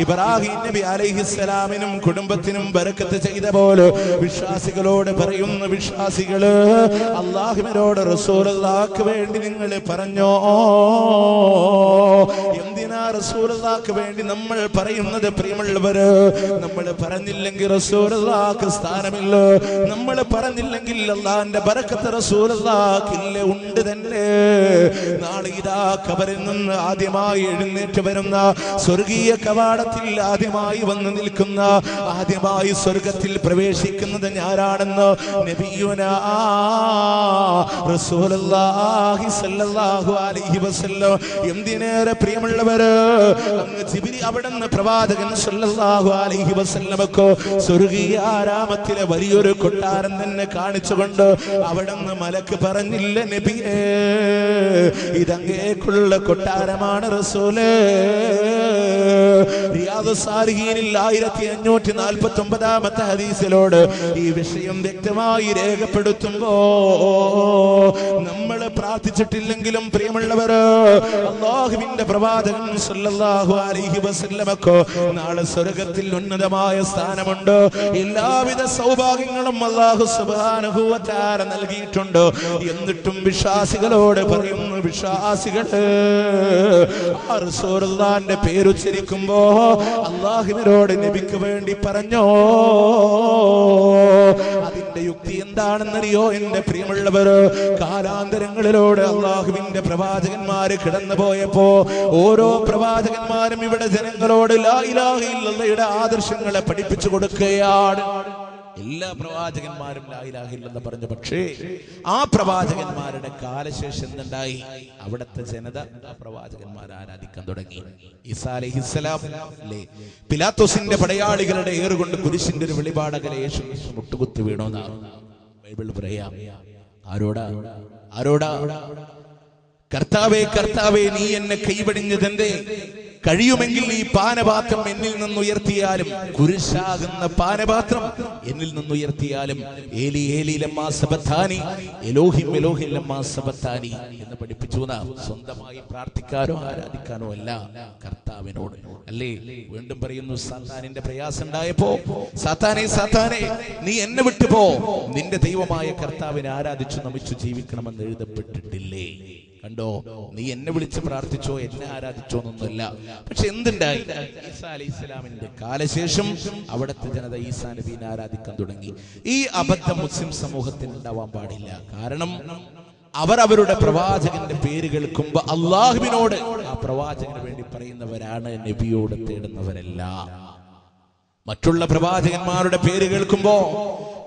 ഇബ്രാഹിം നബി അലൈഹിസ്സലാമിനും കുടുംബത്തിനും ബറക്കത്ത് ചെയ്ത പോലെ വിശ്വാസികളോട് പറയുന്ന വിശ്വാസികള് അല്ലാഹുവിനോട് റസൂലുള്ളാഹിക്ക് വേണ്ടി നിങ്ങൾ പറഞ്ഞോ. എന്തിനാ റസൂലുള്ളാഹിക്ക് വേണ്ടി നമ്മൾ പറയുന്നത്? പ്രിയമുള്ളവര്, നമ്മൾ പറഞ്ഞില്ലെങ്കിൽ റസൂലുള്ളാഹിക്ക് സ്ഥാനമില്ല. നമ്മൾ പറഞ്ഞില്ലെങ്കിൽ അല്ലാഹുവിന്റെ ബറക്കത്ത് റസൂലുള്ളാഹിക്ക് ഇല്ല, ഉണ്ട് തന്നെ. നാളെ ഇതാ ഖബറിൽ നിന്ന് ആദ്യമായി എഴുന്നേറ്റ് വരുന്ന, സ്വർഗീയ കവാടത്തിൽ ആദ്യമായി വന്ന് നിൽക്കുന്ന, ആദ്യമായി സ്വർഗത്തിൽ പ്രവേശിക്കുന്നത് ഞാനാണെന്ന് നബിയുനാ റസൂലുള്ളാഹി സ്വല്ലല്ലാഹു അലൈഹി വസല്ലം. എന്തിനേറെ പ്രിയമുള്ളവര്, അങ്ങ് ജിബ്രീൽ അവിടുന്ന് പ്രവാചകൻ സ്വല്ലല്ലാഹു അലൈഹി വസല്ലമക്ക് സ്വർഗീയ ആരാമത്തിലെ വലിയൊരു കൊട്ടാരം തന്നെ കാണിച്ചുകൊണ്ട് അവിടുന്ന് മലക്ക് പറഞ്ഞില്ല, നബിയേ ഇതങ്ങേക്കുള്ള കൊട്ടാരമാണ് റസൂലേ. റിയാദുസ് സാലിഹീനിൽ 1549 ഹദീസിലോട് ഈ വിഷയം വ്യക്തമായി രേഖപ്പെടുത്തുമ്പോ നമ്മൾ പ്രാർത്ഥിച്ചിട്ടില്ലെങ്കിലും പ്രിയമുള്ളവര്, അല്ലാഹുവിന്റെ പ്രവാചകൻ സ്വല്ലല്ലാഹു അലൈഹി വസല്ലമക്ക് നാളെ സ്വർഗ്ഗത്തിൽ ഉന്നതമായ സ്ഥാനമുണ്ട്. എല്ലാവിധ സൗഭാഗ്യങ്ങളും അല്ലാഹു സുബ്ഹാനഹു വ തആല നൽകിയിട്ടുണ്ട്. എന്നിട്ടും വിശ്വാസികളോട് പറയുന്നു, വിശ്വാസികള് ആ റസൂലുള്ളാഹിന്റെ പേരുച്ചരിക്കുമ്പോ അല്ലാഹുവിനോട് നബിക്ക് വേണ്ടി പറഞ്ഞോ. അതിന്റെ യുക്തി എന്താണെന്നറിയോ എന്റെ പ്രിയമുള്ളവര്? കാലാന്തരങ്ങളിലൂടെ അല്ലാഹുവിന്റെ പ്രവാചകന്മാര് കിടന്നു പോയപ്പോ ഓരോ പ്രവാചകന്മാരും ഇവിടെ ജനങ്ങളോട് ലാ ഇലാഹ ഇല്ലല്ലാഹയുടെ ആദർശങ്ങളെ പഠിപ്പിച്ചു കൊടുക്കുകയാണ്. എല്ലാ പ്രവാചകന്മാരും ലാ ഇലാഹ ഇല്ലല്ലാഹ് പറഞ്ഞു. പക്ഷേ ആ പ്രവാചകന്മാരുടെ കാലശേഷം എന്തുണ്ടായി? അവിടുത്തെ ജനത ആ പ്രവാചകന്മാരെ ആരാധിക്കാൻ തുടങ്ങി. ഈസാ അലൈഹിസ്സലാം അല്ലേ, പിലാത്തോസിന്റെ പടയാളികളുടെ ഏറുകൊണ്ട് കുരിശിന്റെ ഒരു വെളിപാടകലെ യേശു മുട്ടുകുത്തി വീണോന്നാണ് ബൈബിൾ പറയാം. ആരോടാ? കർത്താവേ കർത്താവേ, നീ എന്നെ കൈവടിഞ്ഞതെന്തേ? കഴിയുമെങ്കിൽ ഈ പാനപാത്രം എന്നിൽ നിന്നുയർത്തിയാലും, കുരിശാകുന്ന പാനപാത്രം എന്നിൽ നിന്നുയർത്തിയാലും, ഏലി ഏലി ലമ്മാ സബത്താനി, എലോഹിം എലോഹിം ലമ്മാ സബത്താനി എന്ന് പഠിപ്പിച്ചു. സ്വന്തമായി പ്രാർത്ഥിക്കാനോ ആരാധിക്കാനോ അല്ല, കർത്താവിനോട് അല്ലേ. വീണ്ടും പറയുന്നു, സാത്താനിന്റെ പ്രയാസം ഉണ്ടായപ്പോ, സാത്താനെ സാത്താനെ നീ എന്നെ വിട്ടുപോ, നിന്റെ ദൈവമായ കർത്താവിനെ ആരാധിച്ചു നമിച്ചു ജീവിക്കണമെന്ന് എഴുതപ്പെട്ടിട്ടില്ലേ? കണ്ടോ, നീ എന്നെ വിളിച്ച് പ്രാർത്ഥിച്ചോ എന്നെ ആരാധിച്ചോ എന്നൊന്നുമില്ല. പക്ഷെ എന്തുണ്ടായി? ഈസാ അലൈഹിസ്സലാമിന്റെ കാലശേഷം അവിടുത്തെ ജനത ഈസാ നബീനെ ആരാധിക്കാൻ തുടങ്ങി. ഈ അബദ്ധം മുസ്ലിം സമൂഹത്തിന് ഉണ്ടാവാൻ പാടില്ല. കാരണം അവർ അവരുടെ പ്രവാചകന്റെ പേര് കേൾക്കുമ്പോ അള്ളാഹുവിനോട് ആ പ്രവാചകന് വേണ്ടി പറയുന്നവരാണ്, നബിയോട് തേടുന്നവരല്ല. മറ്റുള്ള പ്രവാചകന്മാരുടെ പേര് കേൾക്കുമ്പോ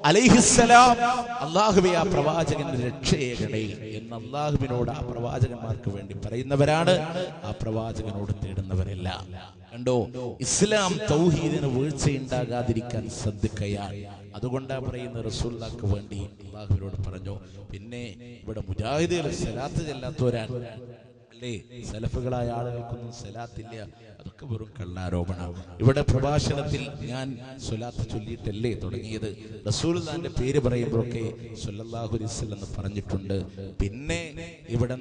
അലൈഹിസ്സലാം അല്ലാഹുവേ ആ പ്രവാചകന്റെ രക്ഷയേകണേ എന്ന് അല്ലാഹുവിനോട് ആ പ്രവാചകന്മാർക്ക് വേണ്ടി പറയുന്നവരാണ്, ആ പ്രവാചകനോട് തേടുന്നവരല്ല. കണ്ടോ, ഇസ്ലാം തൗഹീദിന് വീഴ്ചയുണ്ടാകാതിരിക്കാൻ ശ്രദ്ധിക്കുകയാണ്. അതുകൊണ്ടാ പറയുന്ന റസൂലുള്ളാഹിക്ക് വേണ്ടി അല്ലാഹുവിനോട് പറഞ്ഞു. പിന്നെ ഇവിടെ മുജാഹിദുകൾ സലാത്ത് ചെല്ലാത്തവരാണ് അല്ലേ. സലഫുകളായ ആളുകൾക്കൊന്നും സലാത്തില്ല, അതൊക്കെ വെറും കള്ളാരോപണം. ഇവിടെ പ്രഭാഷണത്തിൽ ഞാൻ സ്വലാത്ത് ചൊല്ലിയിട്ടല്ലേ തുടങ്ങിയത്. റസൂലുള്ളാഹിന്റെ പേര് പറയുമ്പോഴൊക്കെ സ്വല്ലല്ലാഹു അലൈഹി വസല്ലം എന്ന് പറഞ്ഞിട്ടുണ്ട്. പിന്നെ ഇവിടെ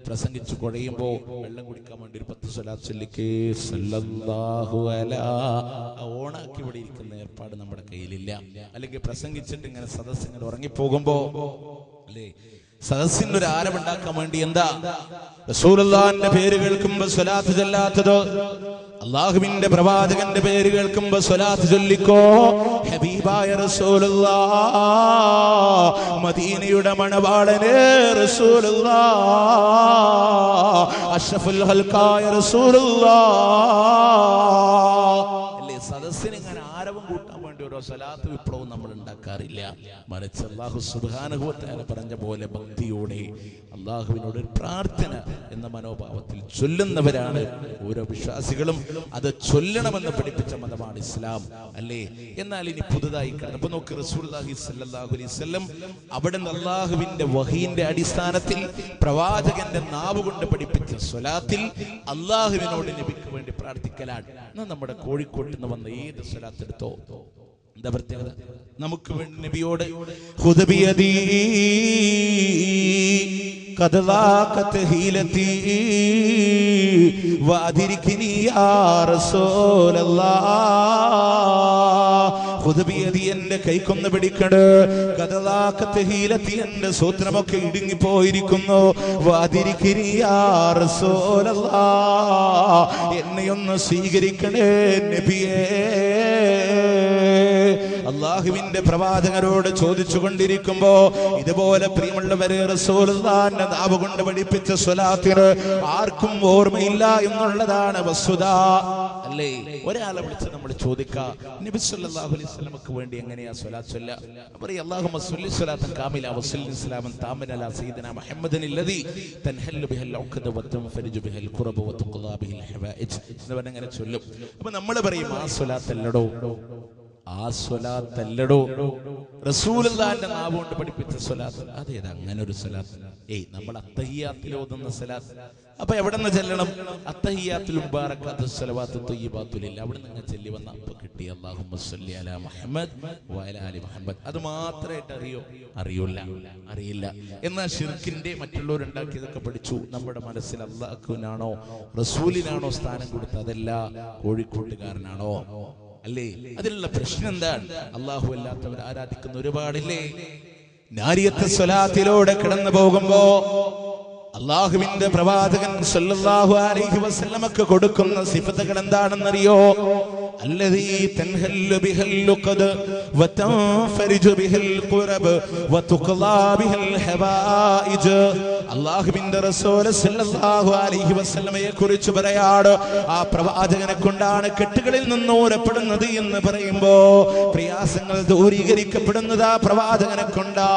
പ്രസംഗിച്ചു കുഴയുമ്പോ വെള്ളം കുടിക്കാൻ വേണ്ടി ഒരു 10 സ്വലാത്ത് ചൊല്ലിക്കേ സ്വല്ലല്ലാഹു അലാ, ഓണാക്കി ഇവിടെ ഇരിക്കുന്ന ഏർപ്പാട് നമ്മുടെ കയ്യിലില്ല. അല്ലെങ്കിൽ പ്രസംഗിച്ചിട്ട് ഇങ്ങനെ സദസ്സ് ഇങ്ങനെ ഉറങ്ങിപ്പോകുമ്പോ അല്ലേ, സദസ്സിനൊരു ആരവുണ്ടാക്കാൻ വേണ്ടി എന്താ റസൂലുള്ളാഹിന്റെ പേര് കേൾക്കുമ്പോ സ്വലാത്ത് ചൊല്ലാത്തതോ? അല്ലാഹുവിന്റെ പ്രവാചകന്റെ പേര് കേൾക്കുമ്പോ സ്വലാത്ത് ചൊല്ലിക്കോ. ഹബീബായ റസൂലുള്ളാഹ്, മദീനയുടെ മണവാളനെ റസൂലുള്ളാഹ്, അഷ്റഫുൽ ഖൽഖായ റസൂലുള്ളാഹ് അല്ലേ. സദസ്സിന് ഇങ്ങനെ ആരവം കൂട്ടാൻ വേണ്ടി ഓരോ സ്വലാത്ത് വിപ്ലവം നമ്മൾ ഉണ്ടാക്കാറില്ല. മറിച്ച് അല്ലാഹു സുബ്ഹാനഹു വ തആല പറഞ്ഞ പോലെ ഭക്തിയോടെ അല്ലാഹുവിനോട് പ്രാർത്ഥന എന്ന മനോഭാവത്തിൽ ചൊല്ലുന്നവരാണ് ഓരോ വിശ്വാസികളും. അത് ചൊല്ലണമെന്ന് പഠിപ്പിച്ച മതമാണ് ഇസ്ലാം അല്ലേ. എന്നാൽ ഇനി പുതുതായി കടന്നപ്പോ നോക്ക്, റസൂലുള്ളാഹി സ്വല്ലല്ലാഹു അലൈഹി വസല്ലം അവിടെ അല്ലാഹുവിന്റെ വഹീന്റെ അടിസ്ഥാനത്തിൽ പ്രവാചകന്റെ നാവ് കൊണ്ട് പഠിപ്പിച്ച സ്വലാത്തിൽ അല്ലാഹുവിനോട് നബിക്ക് വേണ്ടി പ്രാർത്ഥിക്കലാണ്. നമ്മുടെ കോഴിക്കോട്ട് നിന്ന് വന്ന ഏത് സ്വലാത്ത് എടുത്തോ, എന്താ പ്രത്യേകത? നമുക്ക് വേണ്ടി നബിയോട് ഖദ് ളാഖത് ഹീലതി വഅദ്രിക്നി യാ റസൂലല്ലാഹ് ഖുദ് ബിയദി എന്റെ കൈക്കൊന്ന് പിടിക്കണേ ഖദ് ളാഖത് ഹീലതി എന്റെ സൂത്രമൊക്കെ ഇടുങ്ങി പോയിരിക്കുന്നു വഅദ്രിക്നി യാ റസൂലല്ലാഹ് എന്നെ ഒന്ന് സ്വീകരിക്കണേ നബിയേ അല്ലാഹുവിന്റെ പ്രവാചകരോട് ചോദിച്ചു കൊണ്ടിരിക്കുമ്പോ ഇതുപോലെ പ്രിയമുള്ളവരെ റസൂലുള്ളാഹിന്റെ നാവ് കൊണ്ട് പഠിപ്പിച്ച സ്വലാത്തിന് ആർക്കും ഓർമ്മയില്ല എന്നുള്ളതാണ് വസ്തുത അല്ലേ ഒരാളെ വിളിച്ച് നമ്മൾ ചോദിക്കാം നബി സല്ലല്ലാഹു അലൈഹി വസല്ലമക്ക് വേണ്ടി എങ്ങനെയാ സ്വലാത്ത് ചൊല്ലുക പറയും അല്ലാഹുമ്മ സ്വല്ലി സ്വലാത്തൻ കാമില വസല്ലി സലാമൻ താമൻ അലാ സയ്യിദിനാ മുഹമ്മദിൻ അല്ലദി തൻഹല്ലു ബിഹൽ ഉഖദ വതൻഫരിജു ബിഹൽ ഖുറബ വതുഖ്ലാ ബിഹിൽ ഹവായിജ് എന്ന് പറഞ്ഞ് അങ്ങനെ ചൊല്ലും അപ്പോൾ നമ്മൾ പറയും ആ സ്വലാത്തല്ലടോ ആ സ്വലാത്തല്ലടോ റസൂലുള്ളാഹിന്റെ നാവ് കൊണ്ട് പഠിപ്പിച്ച സ്വലാത്ത് അതേത് അങ്ങനെ ഒരു സ്വലാത്ത് നമ്മൾ അത്തഹിയ്യാത്തിൽ ഓതുന്ന സ്വലാത്ത് അപ്പൊ എവിടെ നിന്ന് ചെല്ലണം അത്തഹിയ്യാത്തുൽ മുബാറകാത്തു സ്വലവാത്തു ത്വയ്യിബാത്തുലില്ല അവിടെ നിന്ന് ചെല്ലി വന്ന അപ്പൊ കിട്ടി അല്ലാഹുമ്മ സ്വല്ലി അലാ മുഹമ്മദ് വഅലാ ആലി മുഹമ്മദ് അത് മാത്രമായിട്ട് അറിയില്ല എന്നാൽ ശിർക്കിന്റെ മറ്റുള്ളവരുണ്ടാക്കിയതൊക്കെ പഠിച്ചു നമ്മുടെ മനസ്സിൽ അല്ലാഹുവിനാണോ റസൂലിനാണോ സ്ഥാനം കൊടുത്തത് അതല്ല കോഴിക്കോട്ടുകാരനാണോ അല്ലേ അതിലുള്ള പ്രശ്നം എന്താണ് അല്ലാഹു അല്ലാത്തവർ ആരാധിക്കുന്ന ഒരുപാടില്ലേ നാരിയത്ത് സ്വലാത്തിലൂടെ കടന്നു പോകുമ്പോ അല്ലാഹുവിന്റെ പ്രവാചകൻ സല്ലല്ലാഹു അലൈഹി വസല്ലമക്ക് കൊടുക്കുന്ന സിഫത്തുകൾ എന്താണെന്നറിയോ الذي تنهل به اللقد وتنفرج به القرب وتقضى به الحوائج അല്ലാഹുവിന്റെ റസൂൽ സല്ലല്ലാഹു അലൈഹി വസല്ലമയെ കുറിച്ച് പറയാട് ആ പ്രവാചകനെ കൊണ്ടാണ് കെട്ടുകളിൽ നിന്ന് ഊരപ്പെടുന്നത് എന്ന് പറയുമ്പോ പ്രയാസങ്ങൾ ദൂരീകരിക്കപ്പെടുന്നത് ആ പ്രവാചകനെ കൊണ്ടാ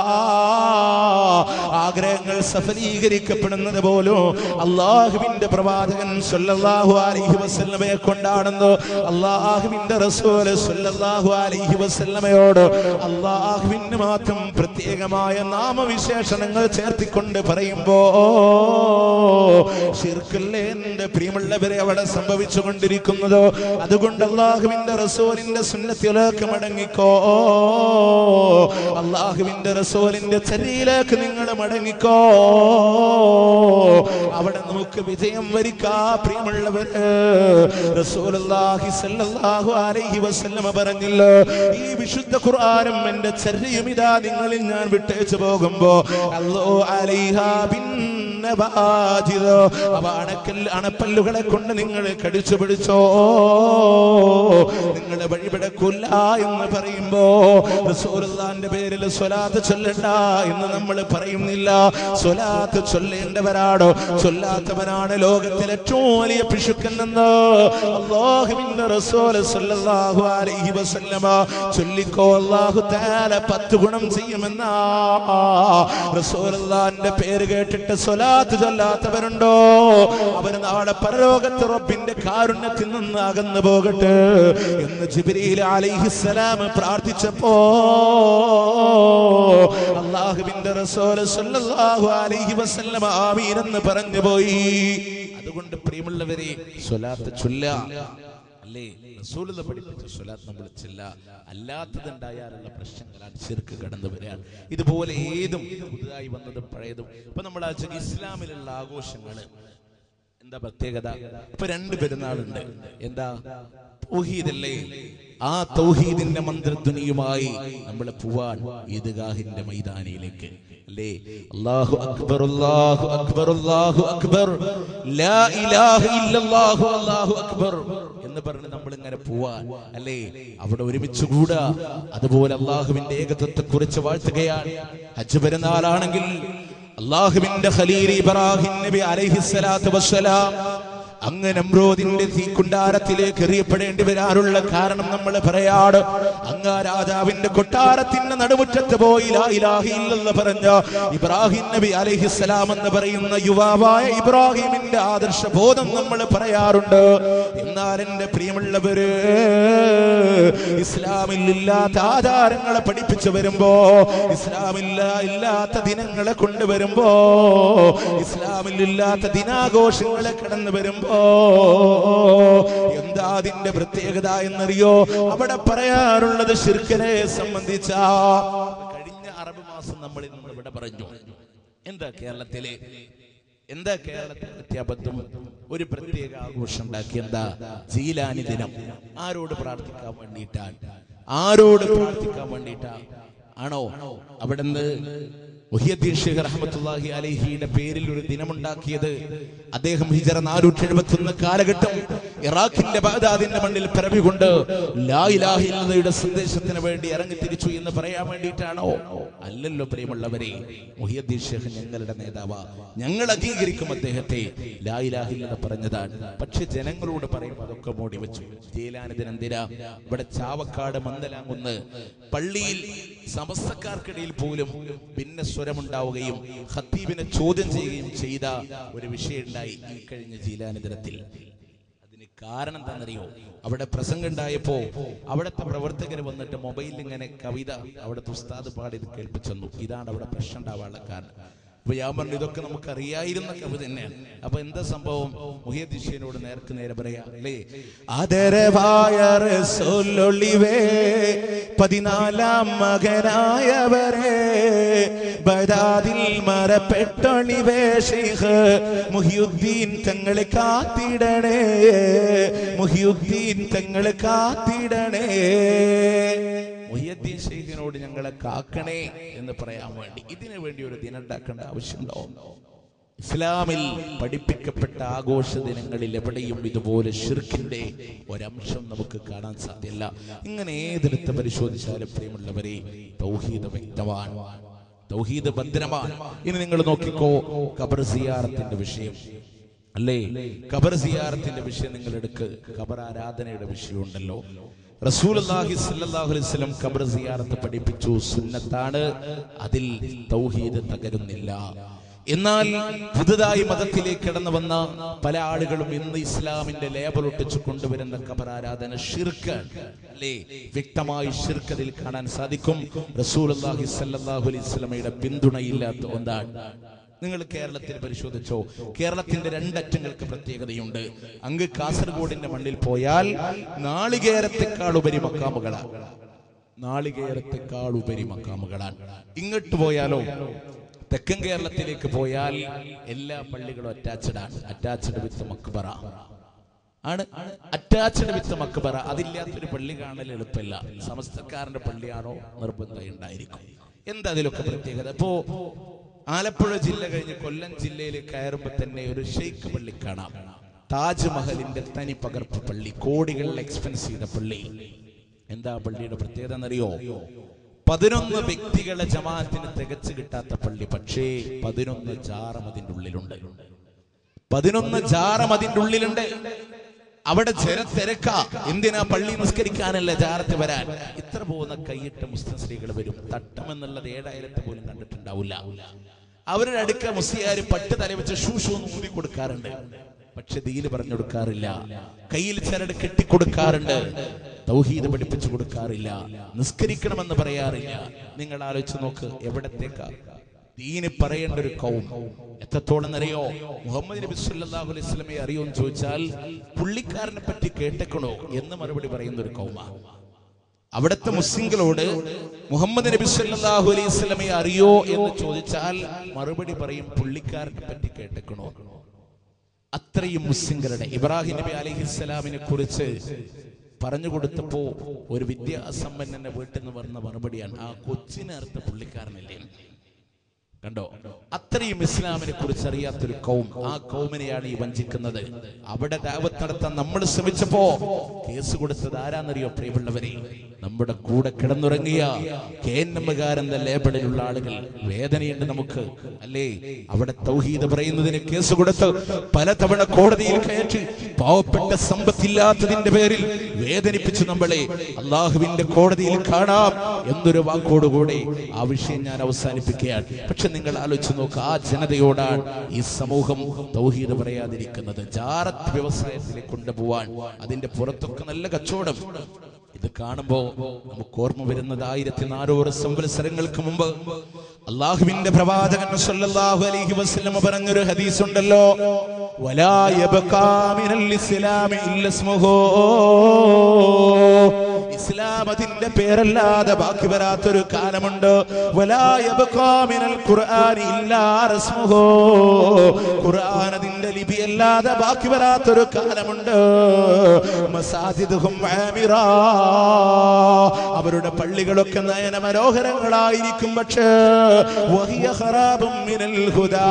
ആഗ്രഹങ്ങൾ സഫലീകരിക്കപ്പെടുന്നത് പോലും അല്ലാഹുവിന്റെ പ്രവാചകൻ സല്ലല്ലാഹു അലൈഹി വസല്ലമയെ കൊണ്ടാണെന്ന് അല്ലാഹുവിന്റെ റസൂൽ സല്ലല്ലാഹു അലൈഹി വസല്ലമയോട് അല്ലാഹുവിന് മാത്രം പ്രത്യേകമായ നാമവിശേഷണങ്ങൾ ചേർത്തിക്കൊണ്ട് പറയുമ്പോൾ ശിർക്കല്ലേ എന്റെ പ്രിയമുള്ളവരെ അവിടെ സംഭവിച്ചു കൊണ്ടിരിക്കുന്നത് അതുകൊണ്ട് അല്ലാഹുവിന്റെ റസൂലിന്റെ സുന്നത്തിലേക്ക് മടങ്ങിക്കോ അല്ലാഹുവിന്റെ റസൂലിന്റെ ചര്യയിലേക്ക് നിങ്ങൾ മടങ്ങിക്കോ അവിടെ നമുക്ക് വിജയം വരിക്കാം പ്രിയമുള്ളവരെ റസൂലുള്ളാഹി സ്വല്ലല്ലാഹു അലൈഹി വസല്ലമ പറഞ്ഞില്ല ഈ വിശുദ്ധ ഖുർആനും എന്റെ ചര്യയും ഇതാ നിങ്ങളിൽ ഞാൻ വിട്ടേച്ചു പോകുമ്പോ അല്ലാഹു അലൈഹാ അണപ്പല്ലുകളെ കൊണ്ട് നിങ്ങൾ കടിച്ചു പിടിച്ചോ നിങ്ങളെ വഴിപെടക്കൂല എന്ന് പറയുമ്പോ റസൂലുള്ളാഹിന്റെ പേരിൽ സ്വലാത്ത് ചൊല്ലണ്ട എന്ന് നമ്മൾ പറയുന്നില്ല സ്വലാത്ത് ചൊല്ലേണ്ടവരാണോ ചൊല്ലാത്തവനാണ് ലോകത്തിലെ ഏറ്റവും വലിയ പിശുക്കനെന്ന് അല്ലാഹുവിന്റെ റസൂൽ സല്ലല്ലാഹു അലൈഹി വസല്ലമ ചൊല്ലിക്കോ അല്ലാഹു തആല 10 ഗുണം ചെയ്യുമെന്നാ റസൂലുള്ളാഹിന്റെ പേര് കേട്ടിട്ട് സ്വലാത്ത് ചൊല്ലാത്തവരുണ്ടോ അവർ നാളെ പരലോകത്ത് റബ്ബിന്റെ കാരുണ്യത്തിൽ നിന്ന് അകന്നു പോകട്ടെ എന്ന് ജിബ്രീൽ അലൈഹിസ്സലാം പ്രാർത്ഥിച്ചപ്പോ അല്ലാഹുവിന്റെ റസൂൽ സല്ലല്ലാഹു അലൈഹി വസല്ലം ആമീൻ എന്ന് പറഞ്ഞു പോയി അതുകൊണ്ട് പ്രിയമുള്ളവരെ സ്വലാത്ത് ചൊല്ലുക അല്ലേ റസൂലുള്ളാഹി പഠിപ്പിച്ച സ്വലാത്ത് നമ്മൾ ചൊല്ലുക അല്ലാത്തതുണ്ടായാലുള്ള പ്രശ്നങ്ങളാണ് ശിർക്ക് കടന്നു വരാൻ ഇതുപോലെ ഏതും പുതുതായി വന്നതും പഴയതും ഇപ്പൊ നമ്മൾ ഇസ്ലാമിലുള്ള ആഘോഷങ്ങള് എന്താ പ്രത്യേകത ഇപ്പൊ 2 പെരുന്നാളുണ്ട് എന്താ തൗഹീദല്ലേ ആ തൗഹീദിന്റെ മന്ത്രധ്വനിയുമായി നമ്മൾ പോവാൻ ഈദ്ഗാഹിന്റെ മൈതാനിയിലേക്ക് അല്ലേ അല്ലാഹു അക്ബർ അല്ലാഹു അക്ബർ അല്ലാഹു അക്ബർ ലാ ഇലാഹ ഇല്ലല്ലാഹു അല്ലാഹു അക്ബർ എന്ന് പറഞ്ഞ് നമ്മൾ ഇങ്ങനെ പോവാൻ അല്ലേ അവിടെ ഒരുമിച്ച് കൂടാ അതുപോലെ അല്ലാഹുവിന്റെ ഏകത്വത്തെ കുറിച്ച് വാഴ്ത്തുകയാണ് ഹജ്ജ് പെരുന്നാളാണെങ്കിൽ അല്ലാഹുവിന്റെ ഖലീൽ ഇബ്രാഹിം നബി അലൈഹിസ്സലാത്തു വസ്സലാം അങ്ങ് നമ്രൂദിന്റെ തീക്കുണ്ടാരത്തിലേക്ക് എറിയപ്പെടേണ്ടി വരാനുള്ള കാരണം നമ്മൾ പറയാട് അങ്ങ് രാജാവിന്റെ കൊട്ടാരത്തിന്റെ നടുമുറ്റത്ത് പോയി ലാ ഇലാഹ ഇല്ലല്ലാഹ് പറഞ്ഞ ഇബ്രാഹിം നബി അലൈഹിസ്സലാം എന്ന് പറയുന്ന യുവാവായ ഇബ്രാഹിമിന്റെ ആദർശ ബോധം നമ്മൾ പറയാറുണ്ട് എന്നാൽ എന്റെ പ്രിയമുള്ളവര് ഇസ്ലാമിൽ ഇല്ലാത്ത ആചാരങ്ങളെ പഠിപ്പിച്ചു വരുമ്പോ ഇല്ലാത്ത ദിനങ്ങളെ കൊണ്ടുവരുമ്പോ ഇസ്ലാമിൽ ഇല്ലാത്ത ദിനാഘോഷങ്ങളെ കടന്നു വരുമ്പോ എന്താ അതിന്റെ പ്രത്യേകത എന്നറിയോ അവിടെ പറയാറുള്ളത് ശിർക്കിനെ സംബന്ധിച്ച കഴിഞ്ഞ അറബ് മാസം നമ്മൾ ഇവിടെ പറഞ്ഞു എന്താ കേരളത്തിലെ അത്യാപത്തും ഒരു പ്രത്യേക ആഘോഷം ഉണ്ടാക്കി? എന്താ? ജീലാനി ദിനം. ആരോട് പ്രാർത്ഥിക്കാൻ വേണ്ടിയിട്ടാ ആണോ അവിടുന്ന് മുഹിയുദ്ദീൻ ഷേഖ് റഹ്മത്തുള്ളാഹി അലൈഹിയുടെ പേരിൽ ഒരു ദിനമുണ്ടാക്കിയത്? അദ്ദേഹം ഹിജറ 471 കാലഘട്ടം ഇറാഖിന്റെ ബഗ്ദാദിന്റെ മണ്ണിൽ പിറവികൊണ്ട് ലാ ഇലാഹ ഇല്ലല്ലാഹയുടെ സന്ദേശത്തിന് വേണ്ടി ഇറങ്ങി തിരിച്ചു എന്ന് പറയാൻ വേണ്ടിയിട്ടാണോ? അല്ലല്ലോ പ്രിയമുള്ളവരെ. മുഹിയുദ്ദീൻ ഷേഖ് ഞങ്ങളുടെ നേതാവാ, ഞങ്ങൾ അംഗീകരിക്കും അദ്ദേഹത്തെ. ലാ ഇലാഹ ഇല്ലല്ലാഹ് പറഞ്ഞതാണ്. പക്ഷെ ജനങ്ങളോട് പറയുമ്പോൾ അതൊക്കെ മൂടി വെച്ചു. ജീലാനി ദിനം എന്തിനാ? ഇവിടെ ചാവക്കാട് മന്ദലാങ്കുന്ന് പള്ളിയിൽ സമസ്തക്കാർക്കിടയിൽ പോലും ഭിന്ന സ്വരമുണ്ടാവുകയും ഖത്തീബിനെ ചോദ്യം ചെയ്യുകയും ചെയ്ത ഒരു വിഷയം ഉണ്ടായി ഈ കഴിഞ്ഞ ജീലാനി ദിനത്തിൽ. അതിന് കാരണം എന്താണെന്നറിയോ? അവിടെ പ്രസംഗം ഉണ്ടായപ്പോ അവിടുത്തെ പ്രവർത്തകർ വന്നിട്ട് മൊബൈലിൽ ഇങ്ങനെ കവിത അവിടുത്തെ ഉസ്താദ് പാടി കേൾപ്പിച്ചു. ഇതാണ് അവിടെ പ്രശ്നം ഉണ്ടാവാനുള്ള കാരണം. അപ്പൊ ഞാൻ പറഞ്ഞു, ഇതൊക്കെ നമുക്ക് അറിയായിരുന്ന കവിത തന്നെയാണ്. അപ്പൊ എന്താ സംഭവം? മുഹിയുദ്ദീൻ ഷേഖിനോട് നേർക്ക് നേരെ പറയാ അല്ലേ? ആദരവായ റസൂലുള്ളാഹി 14 മകനായവരെ ബഗ്ദാദിൽ മറപ്പെട്ടോണിവേ ഷേഖ് മുഹിയുദ്ദീൻ തങ്ങളെ കാത്തിടണേ, മുഹിയുദ്ദീൻ തങ്ങളെ കാത്തിടണേ. മുഹിയുദ്ദീൻ ഷേഖിനോട് ഞങ്ങളെ കാക്കണേ എന്ന് പറയാൻ വേണ്ടി ഇതിനു വേണ്ടി ഒരു ദിനം ഉണ്ടാക്കേണ്ട ആവശ്യമുണ്ടോ? ഇസ്ലാമിൽ പഠിപ്പിക്കപ്പെട്ട ആഘോഷ ദിനങ്ങളിൽ എവിടെയും ഇതുപോലെ ശിർക്കിന്റെ ഒരംശം നമുക്ക് കാണാൻ സാധ്യമല്ല. ഇങ്ങനെ ഏതെടുത്ത് പരിശോധിച്ചാലും പ്രിയമുള്ളവരെ തൗഹീദ് വ്യക്തമാണ്, തൗഹീദ് ഭദ്രമാണ്. ഇനി നിങ്ങൾ നോക്കിക്കോ, ഖബർ സിയാറത്തിന്റെ വിഷയം അല്ലേ? ഖബർ സിയാറത്തിന്റെ വിഷയം നിങ്ങൾ എടുക്ക്. ഖബർ ആരാധനയുടെ വിഷയമുണ്ടല്ലോ. റസൂലുള്ളാഹി സ്വല്ലല്ലാഹു അലൈഹി വസല്ലം ഖബർ സിയാറത്ത് പഠിപ്പിച്ചു, സുന്നത്താണ്, അതിൽ തൗഹീദ് തകരുന്നില്ല. എന്നാൽ പുതുതായി മതത്തിലേക്ക് കടന്നു വന്ന പല ആളുകളും ഇന്ന് ഇസ്ലാമിന്റെ ലേബൽ ഒട്ടിച്ചു കൊണ്ടുവരുന്ന ഖബർ ആരാധന ശിർക്ക് അല്ലേ? വ്യക്തമായി ശിർക്ക് അതിൽ കാണാൻ സാധിക്കും. റസൂലുള്ളാഹി സ്വല്ലല്ലാഹു അലൈഹി വസല്ലമയുടെ പിന്തുണയില്ലാത്ത ഒന്നാണ്. നിങ്ങൾ കേരളത്തിൽ പരിശോധിച്ചോ, കേരളത്തിന്റെ രണ്ടറ്റങ്ങൾക്ക് പ്രത്യേകതയുണ്ട്. അങ്ങ് കാസർഗോഡിന്റെ മണ്ണിൽ പോയാൽ നാളികേരത്തെക്കാൾ ഉപരി മക്കാമുകളാണ്. ഇങ്ങോട്ട് പോയാലോ, തെക്കൻ കേരളത്തിലേക്ക് പോയാൽ എല്ലാ പള്ളികളും അറ്റാച്ച്ഡ് വിത്ത് മക്ബറ ആണ്. അറ്റാച്ച്ഡ് വിത്ത് മക്ബറ. അതില്ലാത്തൊരു പള്ളി കാണൽ എളുപ്പമില്ല. സമസ്തക്കാരന്റെ പള്ളിയാണോ നിർബന്ധം ഉണ്ടായിരിക്കും. എന്താ അതിലൊക്കെ പ്രത്യേകത? ഇപ്പോ ആലപ്പുഴ ജില്ല കഴിഞ്ഞ് കൊല്ലം ജില്ലയിൽ കയറുമ്പോ തന്നെ ഒരു ഷെയ്ഖ് പള്ളി കാണാം. താജ്മഹലിന്റെ തനി പകർപ്പ് പള്ളി, കോടികളിൽ എക്സ്പെൻസ് ചെയ്ത പള്ളി. എന്താ പള്ളിയുടെ പ്രത്യേകത എന്നറിയോ? 11 വ്യക്തികളെ ജമാഅത്തിന് തികച്ചു കിട്ടാത്ത പള്ളി. പക്ഷേ 11 ജാറം അതിൻ്റെ ഉള്ളിലുണ്ട്. 11 ജാറം അതിൻ്റെ ഉള്ളിലുണ്ട്. അവിടെ തിരക്ക. എന്തിനാ? പള്ളി നിസ്കരിക്കാനല്ല, ജാറത്ത് വരാൻ. ഇത്ര പോകുന്ന കൈയിട്ട മുസ്ലിം സ്ത്രീകൾ വരും. തട്ടം എന്നുള്ളത് 7000 പോലും കണ്ടിട്ടുണ്ടാവില്ല. അവരുടെ അടുക്ക മുസ്ലിയാര് പട്ട് തലവെച്ച് ഷൂഷൂ ഊതി കൊടുക്കാറുണ്ട്. പക്ഷെ ദീന് പറഞ്ഞു കൊടുക്കാറില്ല. കയ്യിൽ ചരട് കെട്ടിക്കൊടുക്കാറുണ്ട്. തൗഹീദ് പഠിപ്പിച്ചു കൊടുക്കാറില്ല. നിസ്കരിക്കണമെന്ന് പറയാറില്ല. നിങ്ങൾ ആലോചിച്ച് നോക്ക്, എവിടത്തേക്കാ ദീന് പറയേണ്ട ഒരു കൗം എത്രത്തോളം അറിയോ? മുഹമ്മദ് നബി സല്ലല്ലാഹു അലൈഹി വസല്ലമയെ അറിയോ എന്ന് ചോദിച്ചാൽ പുള്ളിക്കാരനെ പറ്റി കേട്ടേക്കണോ എന്ന് മറുപടി പറയുന്ന ഒരു കൗമാണ്. അവിടുത്തെ മുസ്ലിങ്ങളോട് മുഹമ്മദ് നബി സല്ലല്ലാഹു അലൈഹി വസല്ലമയെ അറിയോ എന്ന് ചോദിച്ചാൽ മറുപടി പറയും പുള്ളിക്കാരനെ പറ്റി കേട്ടേക്കണോ. അത്രയും മുസ്ലിങ്ങളുടെ ഇബ്രാഹിം നബി അലൈഹിസ്സലാമിനെ കുറിച്ച് പറഞ്ഞു കൊടുത്തപ്പോ ഒരു വിദ്യാസമ്പന്നന്റെ വീട്ടിൽ നിന്ന് പറഞ്ഞ മറുപടിയാണ്, ആ കൊച്ചിനേർത്ത പുള്ളിക്കാരനല്ലേ. കണ്ടോ? അത്രയും ഇസ്ലാമിനെ കുറിച്ച് അറിയാത്തൊരു കൗം. ആ കൗമിനെയാണ് ഈ വഞ്ചിക്കുന്നത്. അവിടെ ദഅവത്ത് നടത്താൻ നമ്മൾ ശ്രമിച്ചപ്പോ കേസ് കൊടുത്തത് ആരാന്നറിയോ പ്രിയമുള്ളവരെ? നമ്മുടെ കൂടെ കിടന്നുറങ്ങിയ KNM-കാരെന്ന ലേബലിലുള്ള ആളുകൾ. വേദനയുണ്ട് നമുക്ക് അല്ലേ? അവിടെ തൗഹീദ് പറയുന്നതിന് കേസ് കൊടുത്ത് പലതവണ കോടതിയിൽ കയറ്റി പാവപ്പെട്ട സമ്പത്തില്ലാത്തതിന്റെ പേരിൽ വേദനിപ്പിച്ചു നമ്മളെ. അള്ളാഹുവിന്റെ കോടതിയിൽ കാണാം എന്നൊരു വാക്കോടുകൂടെ ആ വിഷയം ഞാൻ അവസാനിപ്പിക്കുകയാണ്. പക്ഷെ നിങ്ങൾ ആലോചിച്ച് നോക്ക്, ആ ജനതയോടാണ് ഈ സമൂഹം തൗഹീദ് പറയാതിരിക്കുന്നത്. ജാറത്ത് വ്യവസായത്തിലേക്ക് കൊണ്ടുപോവാൻ അതിന്റെ പുറത്തൊക്കെ നല്ല കച്ചവടം. ഇത് കാണുമ്പോ നമുക്ക് ഓർമ്മ വരുന്നത് 1400 സംവത്സരങ്ങൾക്ക് മുമ്പ് അള്ളാഹുവിന്റെ പ്രവാചകൻ സല്ലല്ലാഹു അലൈഹി വസല്ലം പറഞ്ഞൊരു ഹദീസ് ഉണ്ടല്ലോ, വലാ യബ്ഖാ മിനൽ ഇസ്ലാമി ഇല്ല ഇസ്മുഹു. ഇസ്ലാം അതിന്റെ പേരല്ലാതെ ബാക്കി വരാത്തൊരു കാലമുണ്ട്. വലാ യബ്ഖാ മിനൽ ഖുർആനി ഇല്ലാ റസ്മുഹു, ഖുർആൻ അതിന്റെ ലിപി അല്ലാതെ ബാക്കി വരാത്തൊരു കാലമുണ്ട്. മസാജിദുഹും ആമിറാ, അവരുടെ പള്ളികളൊക്കെ നയന മനോഹരങ്ങളായിരിക്കും, പക്ഷേ വഹിയ ഖറാബും മിനൽ ഹുദാ,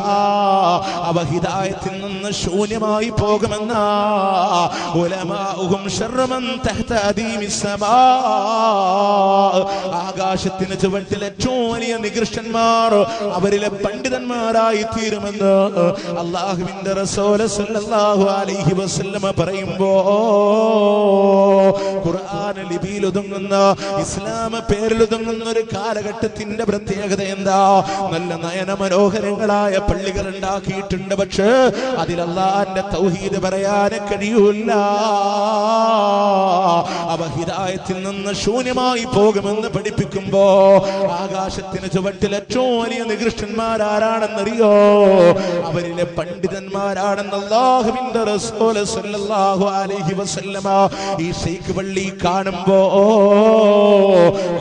അവ ഹിദായത്തിൽ നിന്ന് ശൂന്യമായി പോകുമെന്ന ഉലമാഉഹും ശർറു മൻ തഹ്ത അദീമിസ് സമാ, ആകാശത്തിന് ചുവട്ടിൽ ഏറ്റവും വലിയ നികൃഷ്ടന്മാർ അവരിലെ പണ്ഡിതന്മാരായി തീരുമെന്ന് അല്ലാഹുവിന്റെ റസൂൽ സല്ലല്ലാഹു അലൈഹി വസല്ലം പറയുമ്പോ ഖുർആൻ ലിപിയിൽ ഒതുങ്ങുന്ന, ഇസ്ലാം പേരിൽ ഒതുങ്ങുന്ന ഒരു കാലഘട്ടത്തിന്റെ പ്രത്യേകത എന്താ? നല്ല നയന മനോഹരങ്ങളായ പള്ളികൾ ഉണ്ടാക്കിയിട്ടുണ്ട്, പക്ഷേ അതിൽ അല്ലാഹുവിന്റെ തൗഹീദ് പറയാൻ കഴിയൂല. അവ ഹിദായത്തിൽ നിന്ന് ശൂന്യമായി പോകുമെന്ന് പഠിപ്പിക്കുമ്പോ ആകാശത്തിന് ചുവട്ടിൽ ഏറ്റവും വലിയ നികൃഷ്ടന്മാരാരാണെന്നറിയോ? അവരിലെ പണ്ഡിതന്മാരാണെന്ന് അല്ലാഹുവിന്റെ റസൂൽ സല്ലല്ലാഹു അലൈഹി വസല്ലമ ഈ ശൈഖ് പള്ളി കാണുമ്പോ,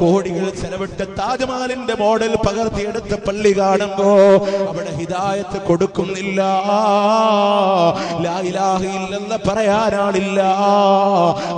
കോടികൾ ചെലവിട്ട താജ്മഹലിന്റെ മോഡൽ പകർത്തിയെടുത്ത പള്ളി കാണുമ്പോ അവിടെ ഹിദായത്ത് കൊടുക്കുന്നില്ല, ലാ ഇലാഹ ഇല്ലല്ലാഹ് പറയാനാളില്ല.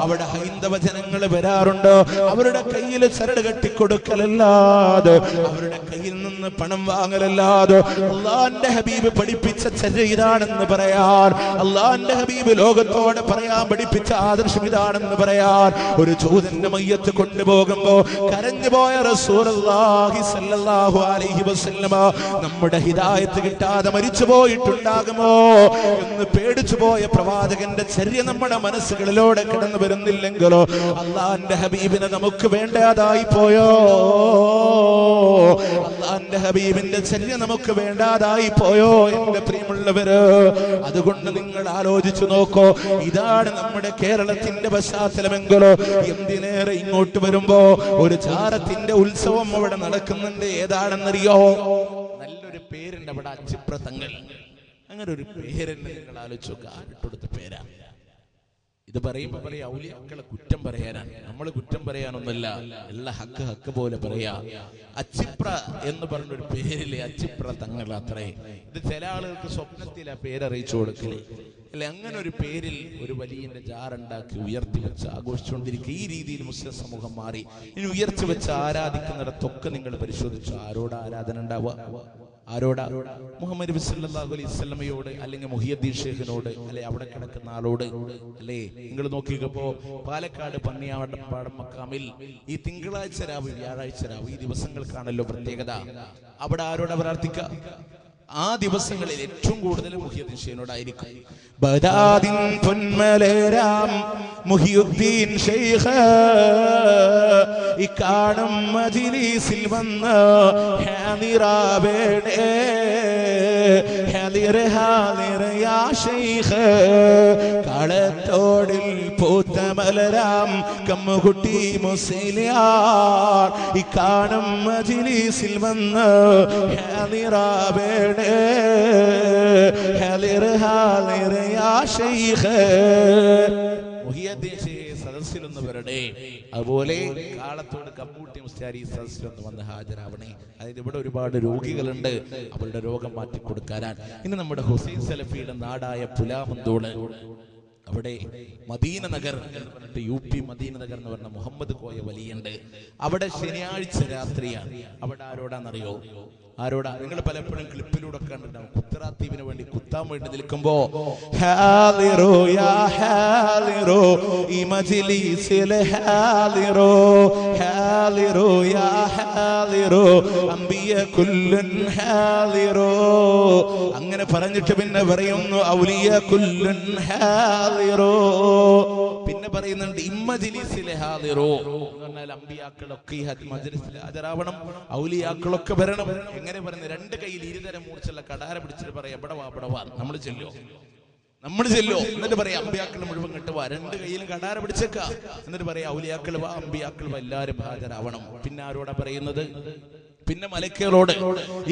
അവിടെ ഹൈന്ദവ ജനങ്ങൾ വരാറുണ്ട്, അവരുടെ കയ്യിൽ ചരട് കെട്ടിക്കൊടുക്കലല്ലാതെ, അവരുടെ കയ്യിൽ നിന്ന് പണം വാങ്ങലല്ലാതെ അല്ലാഹുവിന്റെ ഹബീബ് പഠിപ്പിച്ച ചര്യ ഇതാണെന്ന് പറയാൻ, അല്ലാഹുവിന്റെ ഹബീബ് ലോകത്തോടെ പറയാൻ പഠിപ്പിച്ച ആദർശം ഇതാണെന്ന് പറയാൻ ഒരു ജൂതന്റെ മയ്യത്ത് കൊണ്ടുപോകുമ്പോ കരഞ്ഞു പോയ റസൂലുള്ളാഹി സ്വല്ലല്ലാഹു അലൈഹി വസല്ലമ നമ്മുടെ ഹിദായത്ത് കിട്ടാതെ മരിച്ചു പോയിട്ടുണ്ടാകുമോ എന്ന് പേടിച്ചു പോയ പ്രവാചകന്റെ ചര്യ നമ്മുടെ മനസ്സുകളിലൂടെ കടന്നു വരുന്നില്ലെങ്കിലോ അല്ലാഹുവിന്റെ ഹബീബിനെ നമുക്ക് വേണ്ടാതായി പോയോ? അല്ലാഹുവിന്റെ ഹബീബിന്റെ ചര്യ നമുക്ക് വേണ്ടാതായി പോയോ എന്റെ പ്രിയമുള്ളവര്? അതുകൊണ്ട് നിങ്ങൾ ആലോചിച്ചു നോക്കോ, ഇതാണ് നമ്മുടെ കേരളത്തിന്റെ പശ്ചാത്തലമെങ്കിലോ എന്തിനേറെ ഇങ്ങോട്ട് വരുമ്പോ ഒരു ചാരത്തിന്റെ ഉത്സവം അവിടെ നടക്കുന്നുണ്ട്. ഏതാണെന്നറിയോ? നല്ലൊരു പേരുണ്ട് അവിടെ, അച്ചിപ്ര തങ്ങൾ. അങ്ങനെ ഒരു പേരെന്നെ നിങ്ങൾ ആലോചിച്ചു നോക്കുക, ആരിട്ടൊടുത്ത പേരാ. ഇത് പറയുമ്പോ പറയാ ഔലിയാക്കളെ കുറ്റം പറയാനാണ്. നമ്മൾ കുറ്റം പറയാനൊന്നുമല്ല, എല്ലാ ഹക്ക് ഹക്ക് പോലെ പറയാ. അച്ചിപ്ര എന്ന് പറഞ്ഞൊരു പേരില്ലേ, അച്ചിപ്ര തങ്ങൾ അത്രേ. ഇത് ചില ആളുകൾക്ക് സ്വപ്നത്തിൽ ആ പേരറിയിച്ചു കൊടുക്കലേ അല്ലെ. അങ്ങനെ ഒരു പേരിൽ ഒരു വലിയ ജാറുണ്ടാക്കി ഉയർത്തി വെച്ച് ആഘോഷിച്ചുകൊണ്ടിരിക്കുക. ഈ രീതിയിൽ മുസ്ലിം സമൂഹം മാറി. ഇനി ഉയർത്തി വെച്ച് ആരാധിക്കുന്നിടത്തൊക്കെ നിങ്ങൾ പരിശോധിച്ചു ആരോട് ആരാധന ഉണ്ടാവുക? ആരോടാ? മുഹമ്മദ് നബി സല്ലല്ലാഹു അലൈഹി വസല്ലമയോട്, അല്ലെങ്കിൽ മുഹിയുദ്ദീൻ ഷേഖിനോട്, അല്ലെ അവിടെ കിടക്കുന്ന ആളോട് അല്ലേ? നിങ്ങൾ നോക്കിയപ്പോ പാലക്കാട് പന്നിയാവട്ടപ്പാടം മക്കാമിൽ ഈ തിങ്കളാഴ്ച രാവ്, വ്യാഴാഴ്ച രാവ്, ഈ ദിവസങ്ങൾക്കാണല്ലോ പ്രത്യേകത. അവിടെ ആരോടാ പ്രാർത്ഥിക്കുക? ആ ദിവസങ്ങളിൽ ഏറ്റവും കൂടുതൽ മുഹിയുദ്ദീൻ ഷേഖിനോടായിരിക്കും. ബദാദിൻ പൊന്മലരാം മുഹിയുദ്ദീൻ ഷേഖ് ഇക്കാണും മജ്‌ലിസിൽ വന്ന് ഹാദിറാവേണേ, ഹാദിർ ഹാദിർ യാ ഷേഖ്, കളത്തോടിൽ പൂത്ത മലരാം കമ്മുകുട്ടി മുസ്ലിയാർ ഇക്കാണും മജ്‌ലിസിൽ വന്ന് ഹാദിറാവേണേ, ഹാദിർ ഹാദിർ യാ ഷേഖ്. സദസ്സിലൊന്ന് വരട്ടെ. അതുപോലെ കാളത്തോട് കമ്മൂട്ടി മുസ്ലിയാർ ഈ സദസ്സിലൊന്ന് വന്ന് ഹാജരാവണേ. അതായത് ഇവിടെ ഒരുപാട് രോഗികളുണ്ട്, അവരുടെ രോഗം മാറ്റി കൊടുക്കാനാണ്. ഇന്ന് നമ്മുടെ ഹുസൈൻ സലഫിയുടെ നാടായ പുലാമന്തോള്, അവിടെ മദീന നഗർ എന്ന് പറഞ്ഞിട്ട് UP മദീന നഗർ എന്ന് പറഞ്ഞ മുഹമ്മദ് കോയ വലിയുണ്ട്. അവിടെ ശനിയാഴ്ച രാത്രിയാണ്. അവിടെ ആരോടാന്നറിയോ? ആരോടാ? നിങ്ങൾ പലപ്പോഴും ക്ലിപ്പിലൂടെ കണ്ടിട്ടുണ്ടാവും. കുത്തറാത്തീവിന് വേണ്ടി കുത്താൻ വേണ്ടി നിൽക്കുമ്പോ ഹാദിറോ യാ ഹാദിറോ ഈ മജ്‌ലിസിൽ ഹാദിറോ, ഹാദിറോ യാ ഹാദിറോ അംബിയ കുല്ലുൻ ഹാദിറോ. അങ്ങനെ പറഞ്ഞിട്ട് പിന്നെ പറയുന്നു ഔലിയ കുല്ലുൻ ഹാദിറോ. പിന്നെ പറയുന്നുണ്ട് ഇമ്മജ്‌ലിസിൽ ഹാദിറോ എന്ന് പറഞ്ഞാൽ അംബിയാക്കളൊക്കെ ഈ മജ്‌ലിസിൽ ഹാജരാവണം, ഔലിയാക്കളൊക്കെ വരണം. എങ്ങനെ പറയുന്നത്? രണ്ട് കയ്യിൽ ഇരുതരം മൂർച്ചുള്ള കടാര പിടിച്ചിട്ട് പറയാം എവിടെ വാ. നമ്മൾ ചെല്ലോ എന്നിട്ട് പറയാം അമ്പിയാക്കൾ മുഴുവൻ കിട്ടുവാ. രണ്ട് കയ്യിലും കടാര പിടിച്ചേക്ക. എന്നിട്ട് പറയാം ഔലിയാക്കൾ വാ, അമ്പിയാക്കൾ വാ, എല്ലാവരും ഹാജരാവണം. പിന്നെ ആരോടാ പറയുന്നത്? പിന്നെ മലക്കുകളോട്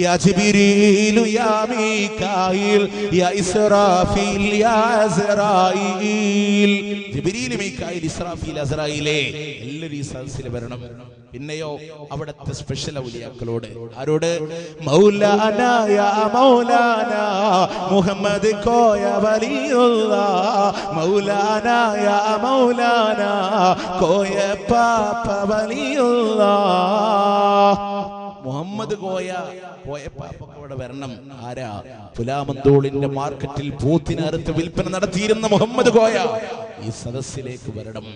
യാ ജിബ്രീലു യാ മീകായിൽ യാ ഇസ്രാഫീൽ യാ അസ്റായീൽ, ജിബ്രീൽ മീകായിൽ ഇസ്രാഫീൽ അസ്റായീലേ എല്ലാവരും ഈ സദസ്സിൽ വരണം. പിന്നെയോ അവിടുത്തെ സ്പെഷ്യൽ ഔലിയാക്കളോട്, ആരോട്? മൗലാന യാ മൗലാന മുഹമ്മദ് കോയ വലിയുള്ളാഹ്, മൗലാന യാ മൗലാന കോയ പാപ്പ വലിയുള്ളാഹ്. മുഹമ്മദ് കോയപ്പാപ്പൊക്കെ ഇവിടെ വരണം. ആരാ? പുലാമന്തോളിന്റെ മാർക്കറ്റിൽ പോത്തിനെ അറുത്ത് വിൽപ്പന നടത്തിയിരുന്ന മുഹമ്മദ് കോയ ഈ സദസ്സിലേക്ക് വരണം,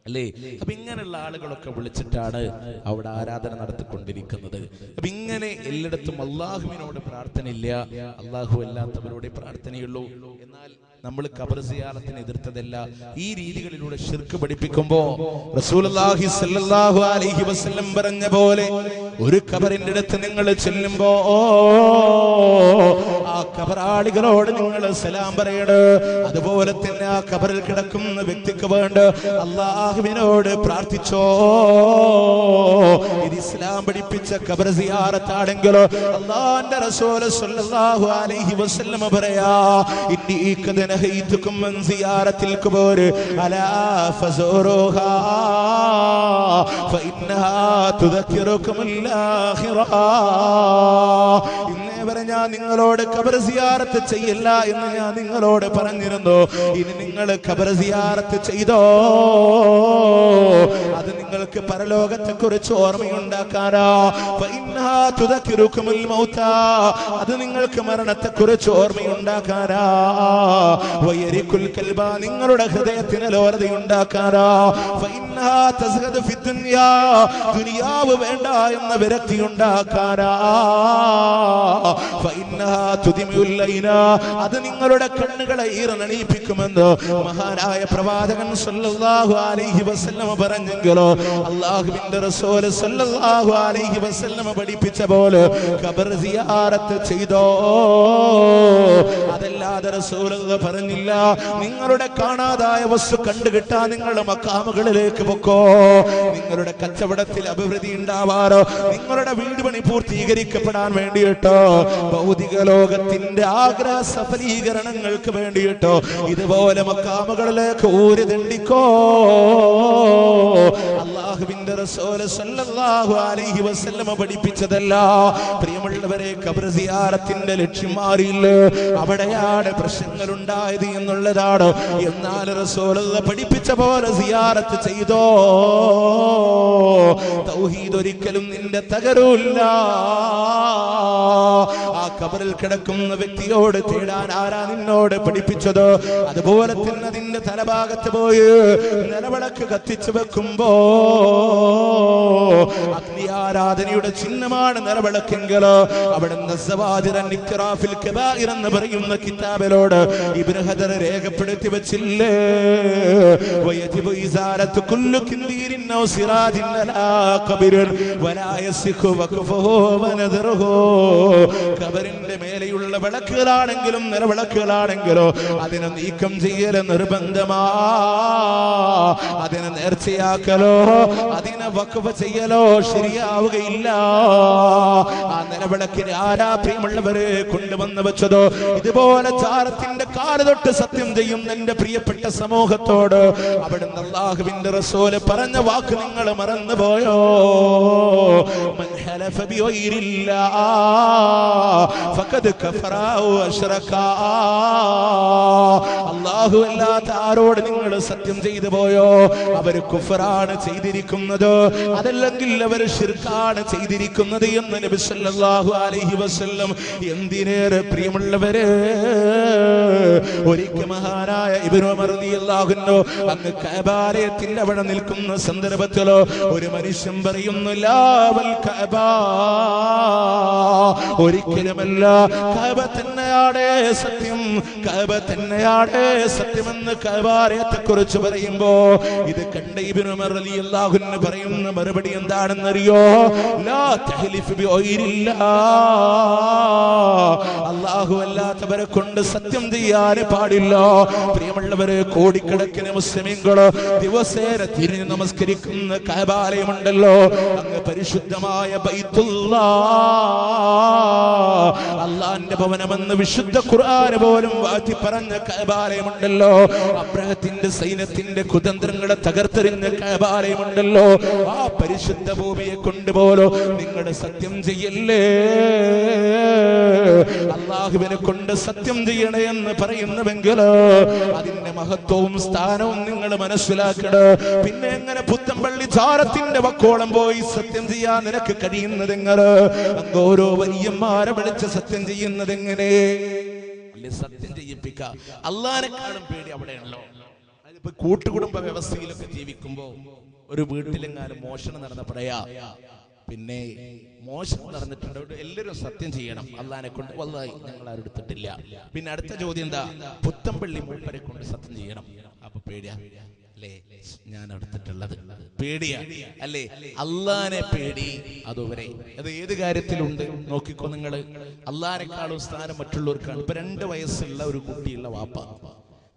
അല്ലേ? അപ്പൊ ഇങ്ങനെയുള്ള ആളുകളൊക്കെ വിളിച്ചിട്ടാണ് അവിടെ ആരാധന നടത്തിക്കൊണ്ടിരിക്കുന്നത്. അപ്പൊ ഇങ്ങനെ എല്ലായിടത്തും അള്ളാഹുവിനോട് പ്രാർത്ഥനയില്ല, അള്ളാഹു അല്ലാത്തവരോടെ പ്രാർത്ഥനയുള്ളൂ. എന്നാൽ നമ്മൾ ഖബർ സിയാറത്തിനെ എതിർത്തതല്ല. ഈ രീതികളിലൂടെ ശിർക്ക് പഠിപ്പിക്കുമ്പോ റസൂലുള്ളാഹി സ്വല്ലല്ലാഹു അലൈഹി വസല്ലം പറഞ്ഞ പോലെ ഒരു ഖബറിന്റെ അടുത്ത് നിങ്ങൾ ചെല്ലുമ്പോ ആ ഖബറാളികളോട് നിങ്ങൾ സലാം പറയണം. അതുപോലെ തന്നെ ആ ഖബറിൽ കിടക്കുന്ന വ്യക്തിക്ക് വേണ്ട അള്ളാഹുവിനോട് പ്രാർത്ഥിച്ചോ. ഇത് ഇസ്ലാം പഠിപ്പിച്ച ഖബർ സിയാറത്താണെങ്കിലോ അല്ലാഹുവിന്റെ റസൂൽ സ്വല്ലല്ലാഹു അലൈഹി വസല്ലം പറയാ, ഇന്നി ഖദ നഹൈതുകും മൻ സിയാറത്തിൽ ഖുബൂർ അലാ ഫസൂറുഹാ ഫഇന്നഹാ തുദക്കിറുകുമുൽ ആഖിറ. ഇന്നേ വരെ ഞാൻ നിങ്ങളോട് ഖബർ സിയാറത്ത് ചെയ്യില്ല എന്ന് ഞാൻ നിങ്ങളോട് പറഞ്ഞിരുന്നു. ഇനി നിങ്ങൾ ഖബർ സിയാറത്ത് ചെയ്തോ, അത് നിങ്ങൾക്ക് പരലോകത്തെ കുറിച്ച് ഓർമ്മയുണ്ടാക്കാനാ. ഫഇന്നഹാ തുദക്കിറുകുമുൽ മൗത, അത് നിങ്ങൾക്ക് മരണത്തെ കുറിച്ച് ഓർമ്മയുണ്ടാക്കാനാ. വയരികുൽ കൽബ, നിങ്ങളുടെ ഹൃദയത്തിന് ലോലതയുണ്ടാക്കാനാ. ഫഇന്നഹാ തസ്ഗദു ഫി ദുനിയാ, ദുനിയാവ് വേണ്ട എന്ന വിരക്തി ഉണ്ടാക്കാനാ. ഫഇന്നഹാ തുദിമുൽ ലൈന, അത് നിങ്ങളുടെ കണ്ണുകളെ ഈറനണിയിപ്പിക്കുമെന്ന് മഹാനായ പ്രവാചകൻ സല്ലല്ലാഹു അലൈഹി വസല്ലം പറഞ്ഞെങ്കിലോ അല്ലാഹുവിന്റെ റസൂൽ സല്ലല്ലാഹു അലൈഹി വസല്ലം പഠിപ്പിച്ച പോലെ ഖബർ സിയാറത്ത് ചെയ്തോ. അതല്ലാതെ റസൂലുള്ളാഹി പറഞ്ഞില്ല നിങ്ങളുടെ കാണാതായ വസ്തു കണ്ടുകിട്ടാൻ നിങ്ങൾ മക്കാമുകളിലേക്ക് പൊക്കോ, നിങ്ങളുടെ കച്ചവടത്തിൽ അഭിവൃദ്ധി ഉണ്ടാവാറോ, നിങ്ങളുടെ വീട് പണി പൂർത്തീകരിക്കപ്പെടാൻ വേണ്ടിയിട്ടോ, ഭൗതിക ലോകത്തിന്റെ ആഗ്രഹ സഫലീകരണങ്ങൾക്ക് വേണ്ടിയിട്ടോ ഇതുപോലെ മക്കാമുകളിലേക്ക് ഊരി ദണ്ഡിക്കോ. അല്ലാഹുവിന്റെ റസൂൽ സല്ലല്ലാഹു അലൈഹി വസല്ലം പഠിപ്പിച്ചതല്ല. പ്രിയമുള്ളവരെ, ഖബർ സിയാറത്തിന്റെ ലക്ഷ്യം മാറിയില്ല, അവിടെയാണ് പ്രശ്നങ്ങൾ ഉണ്ടായത് എന്നുള്ളതാണ്. എന്നാൽ റസൂലുള്ളാഹി പഠിപ്പിച്ച പോലെ സിയാറത്ത് ചെയ്തോ, തൗഹീദ് ഒരിക്കലും നിന്റെ തകരൂല്ല. ആ ഖബറിൽ കിടക്കുന്ന വ്യക്തിയോട് തേടാൻ ആരാ നിന്നോട് പഠിപ്പിച്ചത്? അതുപോലെ തന്നെ അതിന്റെ തലഭാഗത്ത് പോയി നിലവിളക്ക് കത്തിച്ചു വെക്കുമ്പോ അഗ്നി ആരാധനയുടെ ചിഹ്നമാണ് നിലവിളക്കെങ്കിലോ അവിടുന്ന് എന്ന് പറയുന്ന കിതാബിലോട് ഇബ്നു ഹജർ രേഖപ്പെടുത്തി വെച്ചില്ലേ, വയജിബു ഇസാലത്തു കുല്ലു കിന്ദീരിൻ ഔ സിറാജിൻ അലാ ഖബറിൻ വലാ യസിഖു വഖഫുഹു വനദറുഹു. ഖബറിന്റെ മേലെയുള്ള വിളക്കുകളാണെങ്കിലും നിലവിളക്കുകളാണെങ്കിലോ അതിനെ നീക്കം ചെയ്യൽ നിർബന്ധമാ. അതിനെ നേർച്ചയാക്കലോ അതിനെ വഖഫ് ചെയ്യലോ ശരിയാവുകയില്ല. ആ നിലവിളക്കിന് ആരാ പ്രിയമുള്ളവരെ കൊണ്ടുവന്ന് വെച്ചതോ? ഇതുപോലെ ചാരത്തിന്റെ കാല് തൊട്ട് സത്യം ചെയ്യും എന്റെ പ്രിയപ്പെട്ട സമൂഹത്തോട് അവിടുന്ന് അല്ലാഹുവിന്റെ റസൂൽ പറഞ്ഞ വാക്ക് നിങ്ങൾ മറന്നുപോയോ? മൻ ഹലഫ ബിഗൈരില്ലാഹ് ഫഖദ് കഫറ വ അശ്റക. അല്ലാഹു അല്ലാത്ത ആരോട് നിങ്ങൾ സത്യം ചെയ്തു പോയോ അവർ കുഫറാണ് ചെയ്തിരിക്കുന്നത്, അതല്ലെങ്കിൽ അവർ ശിർക്കാണ് ചെയ്തിരിക്കുന്നത് എന്ന് നബി സല്ലല്ലാഹു അലൈഹി വസല്ലം. എന്തിനേറെ പ്രിയമുള്ളവരെ, ഒരിക്കൽ മഹാനായ ഇബ്നു ഉമർ റളിയല്ലാഹു അൻഹു അങ്ങ് കഅബാലയത്തിന്റെ അവിടെ നിൽക്കുന്ന സന്ദർഭത്തിലോ ഒരു മനുഷ്യൻ പറയുന്നു ലാ വൽ കഅബ, ഒരിക്കലുമല്ല കഅബ കഅബ തന്നെയാണ് സത്യം, കഅബ തന്നെയാണ് സത്യമെന്ന് കഅബാലയത്തെ കുറിച്ച് പറയുമ്പോ ഇത് കണ്ട ഇബ്നു ഉമർ റളിയല്ലാഹു അൻഹു പറയുന്ന മറുപടി എന്താണെന്നറിയോ? ലാ തഹ്ലിഫ് ബിഗൈരില്ലാഹ്, അല്ലാഹു അല്ലാത്തവരെ കൊണ്ട് സത്യം ചെയ്യാൻ പാടില്ല. പ്രിയമുള്ളവരെ, കോടിക്കണക്കിന് മുസ്ലിമീങ്ങൾ ദിവസേന തിരിഞ്ഞ് നമസ്കരിക്കുന്ന കഅബാലയമുണ്ടല്ലോ, അങ്ങ് പരിശുദ്ധമായ ബൈത്തുല്ലാഹ്, അല്ലാഹുവിന്റെ ഭവനമെന്ന് വിശുദ്ധ ഖുർആൻ പോലും വാഴ്ത്തി പറഞ്ഞ കഅബാലയമുണ്ടല്ലോ, അബ്രഹത്തിന്റെ സൈന്യത്തിന്റെ കുതന്ത്രങ്ങളെ തകർത്തെറിഞ്ഞ കഅബാലയമുണ്ടല്ലോ, ആ പരിശുദ്ധ ഭൂമിയെ കൊണ്ടുപോലോ നിങ്ങളുടെ സത്യം ചെയ്യല്ലേ, അല്ലാഹുവിനെ കൊണ്ട് സത്യം ചെയ്യണേ എന്ന് പറയുന്നുവെങ്കിൽ അതിന്റെ മഹത്വവും സ്ഥാനവും നിങ്ങൾ മനസ്സിലാക്കണം. പിന്നെ എങ്ങനെ പുത്തമ്പള്ളി ചാരത്തിന്റെ വക്കോളം പോയി സത്യം ചെയ്യാൻ നിനക്ക് കഴിയുന്നതെങ്ങൾ? അങ്ങ് ഓരോ വലിയന്മാരെ വിളിച്ച് സത്യം ചെയ്യുന്നത് എങ്ങനെ? അല്ലെ, സത്യം ചെയ്യിപ്പിക്ക. അള്ളാഹിനെക്കാളും പേടി അവിടെയാണല്ലോ. അതിപ്പോ കൂട്ടുകുടുംബ വ്യവസ്ഥയിലൊക്കെ ജീവിക്കുമ്പോ ഒരു വീട്ടിലെങ്ങാനും മോഷണം നടന്നപ്പോഴാ, പിന്നെ മോശം നടന്നിട്ടുണ്ട്, എല്ലാവരും സത്യം ചെയ്യണം അള്ളാഹിനെ കൊണ്ട്, വല്ലാഹി ഞങ്ങൾ ആരും എടുത്തിട്ടില്ല. പിന്നെ അടുത്ത ചോദ്യം എന്താ? പുത്തമ്പള്ളി മൂപ്പരെ കൊണ്ട് സത്യം ചെയ്യണം. അപ്പൊ പേടിയാ അല്ലേ? ഞാൻ എടുത്തിട്ടുള്ളത് പേടിയാ അല്ലേ? അള്ളാഹിനെ പേടി അതുവരെ. അത് ഏത് കാര്യത്തിലുണ്ട് നോക്കിക്കോ നിങ്ങൾ. അള്ളാഹിനെക്കാളും സ്ഥാനം മറ്റുള്ളവർക്കാണ്. ഇപ്പൊ 2 വയസ്സുള്ള ഒരു കുട്ടിയുള്ള വാപ്പ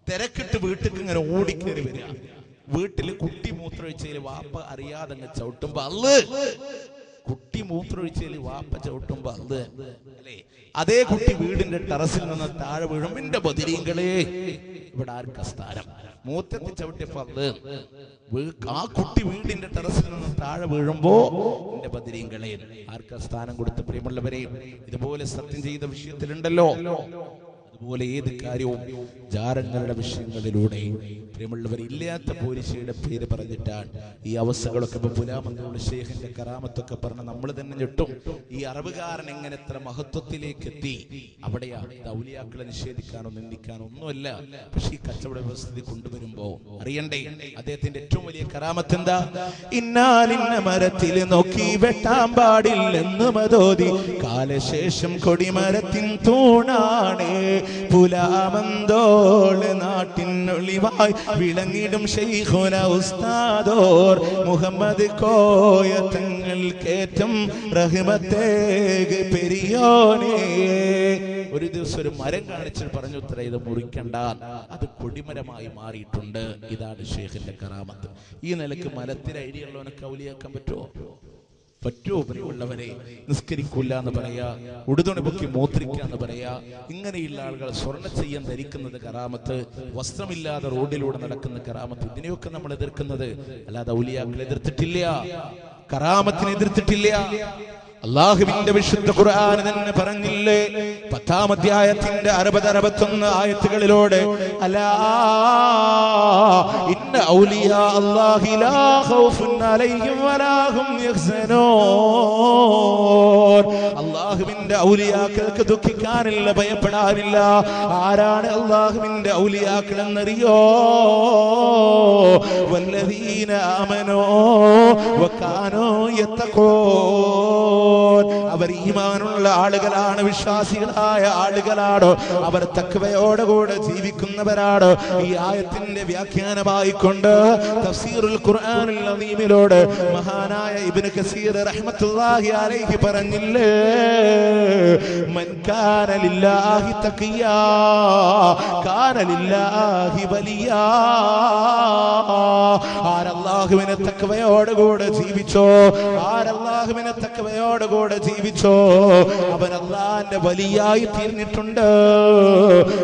തിരക്കിട്ട് വീട്ടിൽ ഇങ്ങനെ ഓടിക്കേറി വരിക. വീട്ടില് കുട്ടി മൂത്രമൊഴിച്ചതിൽ വാപ്പ അറിയാതെ അങ്ങ് ചവിട്ടുമ്പോ അള്ള്, കുട്ടി മൂത്രമൊഴിച്ചതിൽ വാപ്പ ചവിട്ടുമ്പോ അള്ള് അല്ലേ? അതേ കുട്ടി വീടിന്റെ ടെറസിൽ നിന്ന് താഴെ വീഴും. എന്റെ ബദിരീങ്ങളെ, ഇവിടെ ആർക്കാ സ്ഥാനം? മൂത്രത്തിൽ ചവിട്ടിയപ്പോ അള്ള്. ആ കുട്ടി വീടിന്റെ ടെറസിൽ നിന്ന് താഴെ വീഴുമ്പോ എന്റെ ബദിരീങ്ങളെ, ആർക്കാ സ്ഥാനം കൊടുത്ത്? പ്രിയമുള്ളവരെ, ഇതുപോലെ സത്യം ചെയ്ത വിഷയത്തിലുണ്ടല്ലോ, അതുപോലെ ഏത് കാര്യവും ജാരങ്ങളുടെ വിഷയങ്ങളിലൂടെ പ്രിയമുള്ളവർ ഇല്ലാത്ത പോലീശയുടെ പേര് പറഞ്ഞിട്ടാണ് ഈ അവസ്ഥകളൊക്കെ. ഇപ്പൊ പുലാമന്ദുള്ള ഷേഖിന്റെ കറാമത്തൊക്കെ പറഞ്ഞ നമ്മൾ തന്നെ ഞെട്ടും. ഈ അറബുകാരൻ എങ്ങനെ എത്ര മഹത്വത്തിലേക്ക് എത്തി? അവിടെയാ ഔലിയാക്കളെ നിഷേധിക്കാനോ നിന്ദിക്കാനോ ഒന്നുമല്ല. പക്ഷെ ഈ കച്ചവട വ്യവസ്ഥിതി കൊണ്ടുവരുമ്പോ അറിയണ്ടേ അദ്ദേഹത്തിന്റെ ഏറ്റവും വലിയ കറാമത്ത് എന്താ? ഇന്നാലിന്ന മരത്തിൽ നോക്കി വെട്ടാൻ പാടില്ലെന്ന് മതോതി, കാലശേഷം കൊടിമരത്തിൻ തൂണാണ് പുലാമന്തോള് നാട്ടിനൊളിവായി വിളങ്ങിടും ശൈഖുന ഉസ്താദോർ മുഹമ്മദ് കോയ തങ്ങൾ കേറ്റം റഹ്മത്തേക് പെരിയോനേ. ഒരു ദിവസം ഒരു മരം കാണിച്ചിട്ട് പറഞ്ഞു, ഉത്തര ഇത് മുറിക്കണ്ട, അത് കൊടിമരമായി മാറിയിട്ടുണ്ട്. ഇതാണ് ഷേഖിന്റെ കറാമത്ത്. ഈ നിലക്ക് മരത്തിന് ഐഡിയുള്ളവനൊക്കെ ഔലിയാക്കാൻ പറ്റുമോ? പറ്റുമോ? പ്രിയമുള്ളവരെ, നിസ്കരിക്കൂല എന്ന് പറയാ, ഉടുതുണി പൊക്കി മൂത്രിക്കാന്ന് പറയാ, ഇങ്ങനെയുള്ള ആളുകൾ സ്വർണ്ണ ചെയ്യാൻ ധരിക്കുന്നത് കറാമത്ത്, വസ്ത്രമില്ലാതെ റോഡിലൂടെ നടക്കുന്ന കറാമത്ത്, ഇതിനെയൊക്കെ നമ്മൾ എതിർക്കുന്നത് അല്ലാതെ ഔലിയാക്കൾ എതിർത്തിട്ടില്ല, കറാമത്തിനെ എതിർത്തിട്ടില്ല. അല്ലാഹുവിന്റെ വിശുദ്ധ ഖുർആൻ തന്നെ പറഞ്ഞില്ലേ 10-ാം അധ്യായത്തിന്റെ 60-61 ആയത്തുകളിലൂടെ, അലാ ഇന്ന ഔലിയാ അല്ലാഹി ലാ ഖൗഫുൻ അലൈഹിം വലാ ഹും യഹ്സനൂൻ. അല്ലാഹുവിന്റെ ഔലിയാക്കൾക്ക് ദുഃഖിക്കാനില്ല, ഭയപ്പെടാനില്ല. ആരാണ് അല്ലാഹുവിന്റെ ഔലിയാക്കൾ എന്നറിയോ? വല്ലദീന ആമനൂ വകാനൂ യത്തഖൂൻ. അവർ ഈമാനുള്ള ആളുകളാണ്, വിശ്വാസികളായ ആളുകളാണ്, അവർ തഖ്വയോടുകൂടെ ജീവിക്കുന്നവരാണ്. ഈ ആയത്തിന്റെ വ്യാഖ്യാനമായിക്കൊണ്ട് തഫ്സീറുൽ ഖുർആനുൽ അദീമിലൂടെ മഹാനായ ഇബ്നു കസീർ റഹ്മത്തുള്ളാഹി അലൈഹി പറഞ്ഞില്ലേ, മൻ കാന ലില്ലാഹി തഖിയാ കാന ലില്ലാഹി വലിയാ. ആരല്ലാഹുവിനെ തഖ്വയോടുകൂടെ ജീവിച്ചോ, ആരല്ലാഹുവിനെ തഖ്വയോടുകൂടെ ജീവിച്ചോ, അവൻ അല്ലാഹുവിന്റെ വലിയായി തീർന്നിട്ടുണ്ട്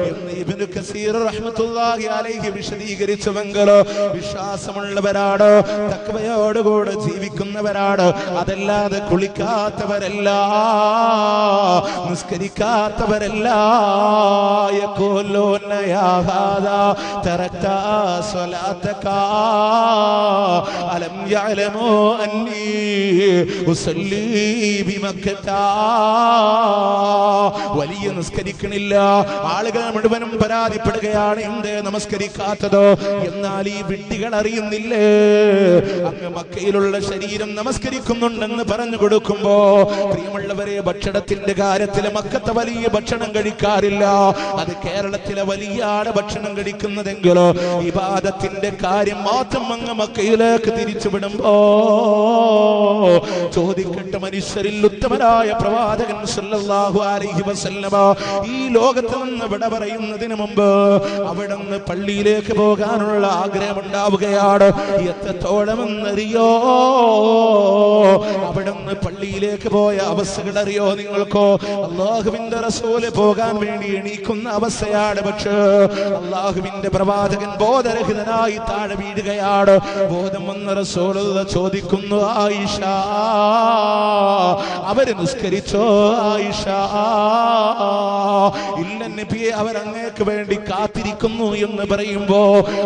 എന്ന് ഇബ്നു കസീർ റഹ്മത്തുള്ളാഹി അലൈഹി വിശദീകരിച്ചുവെങ്കിൽ വിശ്വാസമുള്ളവരാണ്, തഖ്വയോടുകൂടെ ജീവിക്കുന്നവരാണ്. അതല്ലാതെ കുളിക്കാത്തവരല്ല, നിസ്കരിക്കാത്തവരല്ല. യഖൂലൂന യാ ഹാദാ തറക്ത സ്വലാതക അലം യഅലമൂ അന്നീ ഉസല്ലി ബിമക്കത. വലിയ നിസ്കരിക്കണില്ല, ആളുകൾ മുഴുവനും പരാതിപ്പെടുകയാണ്, എന്തേ നമസ്കരിക്കാത്തതോ? എന്നാൽ ഈ വിഡ്ഢികൾ അറിയുന്നില്ലേ, അങ്ങ് മക്കയിലുള്ള ശരീരം നമസ്കരിക്കുന്നുണ്ടെന്ന് പറഞ്ഞു കൊടുക്കുമ്പോ, പ്രിയമുള്ളവരെ, ഭക്ഷണത്തിന്റെ കാര്യത്തിൽ മക്കത്തെ വലിയ ഭക്ഷണം കഴിക്കാറില്ല. അത് കേരളത്തിലെ വലിയാണ് ഭക്ഷണം കഴിക്കുന്നതെങ്കിലോ ഇബാദത്തിന്റെ കാര്യം മാത്രം അങ്ങ് മക്കയിലേക്ക് തിരിച്ചുവിടുമ്പോ, ചോദിക്കട്ടെ, മനുഷ്യരിൽ ഉത്തമനായ പ്രവാചകൻ സല്ലല്ലാഹു അലൈഹി വസല്ലമ ഈ ലോകത്ത് നിന്ന് വിട പറയുന്നതിന് മുമ്പ് അവിടുന്ന് പള്ളിയിലേക്ക് പോകാനുള്ള ആഗ്രഹമുണ്ടാവുകയാണ്. എത്രത്തോളമെന്നറിയോ? അവിടുന്ന് പള്ളിയിലേക്ക് പോയ അവസ്ഥകൾ അറിയോ നിങ്ങൾക്കോ? അല്ലാഹുവിന്റെ റസൂല് പോകാൻ വേണ്ടി എണീക്കുന്ന അവസ്ഥയാണ്. പക്ഷേ അല്ലാഹുവിന്റെ പ്രവാചകൻ ബോധരഹിതനായി താഴെ വീഴുകയാണ്. ബോധം വന്ന റസൂലുള്ള ചോദിക്കുന്നു, ആയിഷ, അവര് നിസ്കരിച്ചോ ആയിഷ? ഇല്ല നബിയെ, അവർ അങ്ങേക്ക് വേണ്ടി കാത്തിരിക്കുന്നു എന്ന് പറയുമ്പോ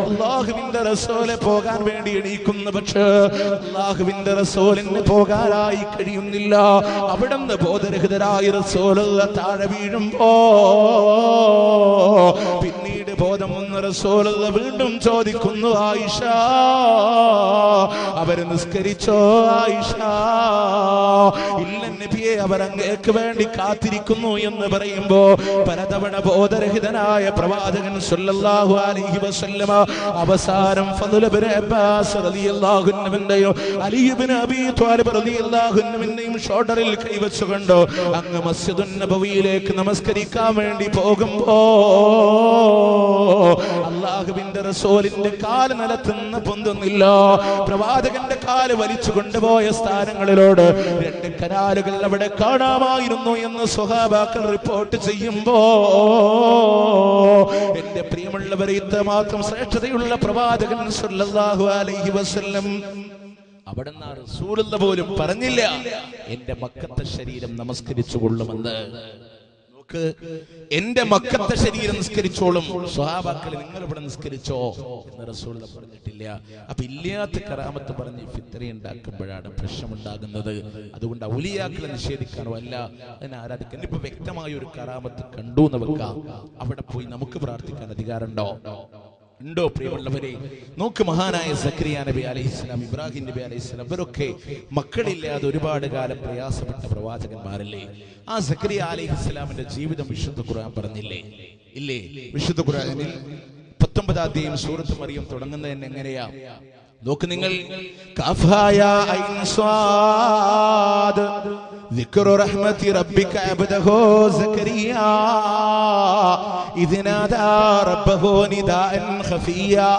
അല്ലാഹുവിന്റെ റസൂല് പോകാൻ വേണ്ടി എണീക്കുന്നു. പക്ഷേ അല്ലാഹുവിന്റെ റസൂലിന് പോകാനായി കഴിയുന്നില്ല. അവിടുന്ന് ബോധരഹിതരായ റസൂലുള്ള താഴെ വീഴുമ്പോ പിന്നീട് ബോധം വന്ന റസൂലുള്ള വീണ്ടും ചോദിക്കുന്നു, ആയിഷ, അവര് നിസ്കരിച്ചോ ആയിഷ? ഇല്ല നബിയെ, അവർ അങ്ങേക്ക് വേണ്ടി കാത്തിരിക്കുന്നു എന്ന് പറയുമ്പോ പലതവണ ബോധരഹിതനായ പ്രവാചകൻ സല്ലല്ലാഹു അലൈഹി വസല്ലമ അവസാനം ഫദ്ൽ ഇബ്നു അബ്ബാസ് റളിയല്ലാഹു അൻഹുവിന്റെയോ അലി ഇബ്നു അബീ ത്വാലിബ് റളിയല്ലാഹു അൻഹുവിന്റെയും ഷോൾഡറിൽ കൈവച്ചുകൊണ്ട് അങ്ങ് മസ്ജിദുൻ നബവിയിലേക്ക് നമസ്കരിക്കാൻ വേണ്ടി പോകുമ്പോ അല്ലാഹുവിന്റെ റസൂലിന്റെ കാല് നിലത്തുനിന്ന് പൊന്തുന്നില്ല. പ്രവാചകന്റെ കാല് വലിച്ചു കൊണ്ടുപോയ സ്ഥാനങ്ങളിലോട് 2 കനാലുകൾ അവിടെ കാണാമായിരുന്നു എന്ന് സ്വഹാബാക്കൾ റിപ്പോർട്ട് ചെയ്യുമ്പോ, എന്റെ പ്രിയമുള്ളവരെ, ഇത്രമാത്രം ശ്രേഷ്ഠതയുള്ള പ്രവാചകൻ സല്ലല്ലാഹു അലൈഹി വസല്ലം അവിടുന്ന് റസൂലുള്ള പോലും പറഞ്ഞില്ല എന്റെ മക്കത്തെ ശരീരം നമസ്കരിച്ചു കൊള്ളുമെന്ന്. എന്റെ മക്കത്തെ ശരീരം നിസ്കരിച്ചോളും, സ്വഹാബാക്കളെ നിങ്ങൾ ഇവിടെ നിസ്കരിച്ചോ എന്ന് റസൂൽ പറഞ്ഞിട്ടില്ല. അപ്പൊ ഇല്ലാത്ത കറാമത്ത് പറഞ്ഞ് ഫിത്ന ഉണ്ടാക്കുമ്പോഴാണ് പ്രശ്നമുണ്ടാകുന്നത്. അതുകൊണ്ട് ഔലിയാക്കളെ നിഷേധിക്കാനോ അല്ല അതിനെ ആരാധിക്കാൻ. ഇപ്പൊ വ്യക്തമായ ഒരു കറാമത്ത് കണ്ടു എന്ന് വെക്കാം, അവിടെ പോയി നമുക്ക് പ്രാർത്ഥിക്കാൻ അധികാരമുണ്ടോ? ഉണ്ടോ? പ്രിയമുള്ളവരെ, നോക്ക്, മഹാനായ സക്കരിയ നബി അലൈഹിസ്സലാം, ഇബ്രാഹിം നബി അലൈഹിസ്സലാം, ഇവരൊക്കെ മക്കളില്ലാതെ ഒരുപാട് കാലം പ്രയാസപ്പെട്ട പ്രവാചകന്മാരല്ലേ? ആ സക്കരിയ അലൈഹിസ്സലാമിന്റെ ജീവിതം വിശുദ്ധ ഖുർആൻ പറഞ്ഞില്ലേ? ഇല്ലേ? വിശുദ്ധ ഖുർആനിൽ 19 അധ്യായം സൂറത്ത് മറിയം തുടങ്ങുന്നത് എങ്ങനെയാ? നോക്ക് നിങ്ങൾ, കഫായ ഐൻ സ്വാദ് ذكر رحمة ربك عبده زكريا إذ نادى ربه نداء خفيا.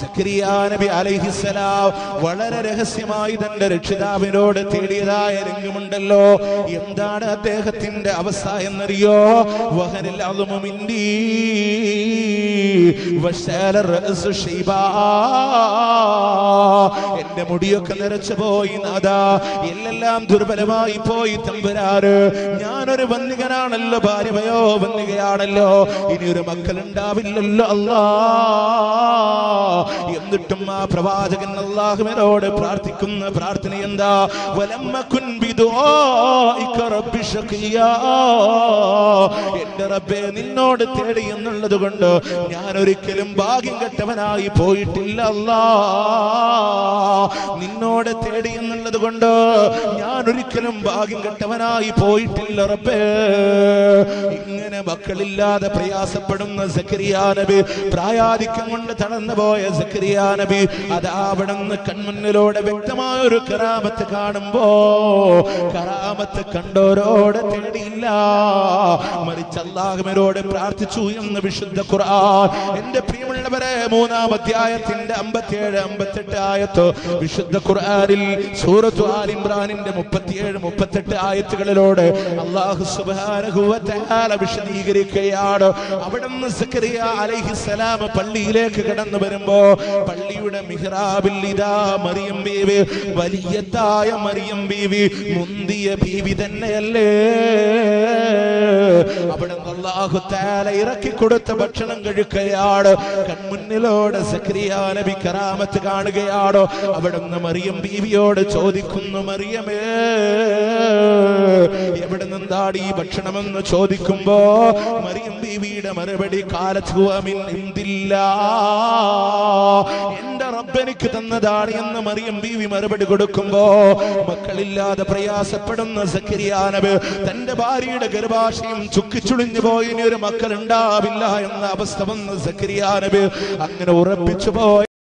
സക്കരിയ നബി അലൈഹിസ്സലാം വളരെ രഹസ്യമായി തന്റെ രക്ഷിതാവിനോട് തേടിയതായ രംഗമുണ്ടല്ലോ. എന്താണ് അദ്ദേഹത്തിന്റെ അവസ്ഥ എന്നറിയോ? വഹനിൽ അദ്മു മിന്നി വശാല റഅസു ശൈബാ, എന്റെ മുടിയൊക്കെ നിറച്ചു പോയി നാദാ, എല്ലാം ദുർബലമായി പോയി തമ്പുരാന്. ഞാനൊരു വന്ദികനാണല്ലോ, ഭാര്യയോ വന്ദികയാണല്ലോ, ഇനിയൊരു മക്കളുണ്ടാവില്ലല്ലോ അല്ലാ. എന്നിട്ടും ആ പ്രവാചകൻ അല്ലാഹുവിനോട് പ്രാർത്ഥിക്കുന്ന പ്രാർത്ഥന എന്താ? വലമ്മകുൻ ബിദുആഇക റബ്ബി ശഖിയാ, എന്റെ റബ്ബേ, നിന്നോട് തേടി എന്നുള്ളത് കൊണ്ട് ഞാൻ ഒരിക്കലും ഭാഗ്യം കെട്ടവനായി പോയിട്ടില്ല അല്ലാ. നിന്നോട് തേടി എന്നുള്ളത് കൊണ്ട് ഞാൻ ഒരിക്കലും ഭാഗ്യം കെട്ടവനായി പോയിട്ടില്ല റബ്ബേ. ഇങ്ങനെ മക്കളില്ലാതെ പ്രയാസപ്പെടുന്ന സക്കരിയ നബി, പ്രായാധിക്യം കൊണ്ട് തളർന്നുപോയ സക്കരിയ നബി, അത് അവിടുന്ന് കൺമുന്നിലൂടെ വ്യക്തമായ ഒരു കറാമത്ത് കാണുമ്പോ കറാമത്ത് കണ്ടോരോട് തേടിയില്ല, മറിച്ച് അല്ലാഹുവിനോട് പ്രാർത്ഥിച്ചു എന്ന് വിശുദ്ധ ഖുർആൻ. എന്റെ പ്രിയമുള്ളവരെ, 3-ാം അധ്യായത്തിന്റെ 57, 58 ആയത്ത് വിശുദ്ധ ഖുർആനിൽ സൂറത്ത് ആൽ ഇംറാനിന്റെ 37, 38 ആയത്തുകളിലൂടെ അല്ലാഹു സുബ്ഹാനഹു വ തആല വിശദീകരിക്കുകയാണ്. അവിടുന്ന് സക്കരിയ അലൈഹിസ്സലാം പള്ളിയിലേക്ക് കടന്നു വരുമ്പോ പള്ളിയുടെ മിഹ്റാബിൽ ഇദാ മറിയം ബീവി, വലിയതായ മറിയം ബീവി, മുന്തിയ ബീവി തന്നെയല്ലേ? അവിടുന്ന് അല്ലാഹു തആല ഇറക്കി കൊടുത്ത ഭക്ഷണം കഴിക്കുകയാണ്. കൺമുന്നിലൂടെ സക്കരിയ നബി കറാമത്ത് കാണുകയാണ്. അവിടുന്ന് മറിയം ബീവിയോട് ചോദിക്കുന്നു, മറിയമേ, എവിടെ നിന്നാണ് ഈ ഭക്ഷണമെന്ന് ചോദിക്കുമ്പോ മറിയം ബീവിയുടെ മറുപടി, കാലത്ത് മിൻ ഇന്ദില്ലാ, എന്റെ എന്റെ റബ്ബ് എനിക്ക് തന്നതാണ് എന്ന് മറിയം ബീവി മറുപടി കൊടുക്കുമ്പോ മക്കളില്ലാതെ പ്രയാസപ്പെടുന്ന സക്കരിയ നബി തന്റെ ഭാര്യയുടെ ഗർഭാശയം ചുക്കിച്ചുളിഞ്ഞു പോയി ഇനി ഒരു മക്കൾ ഉണ്ടാവില്ല എന്ന അവസ്ഥ വന്ന് സക്കരിയ നബി അങ്ങനെ ഉറപ്പിച്ചു പോയ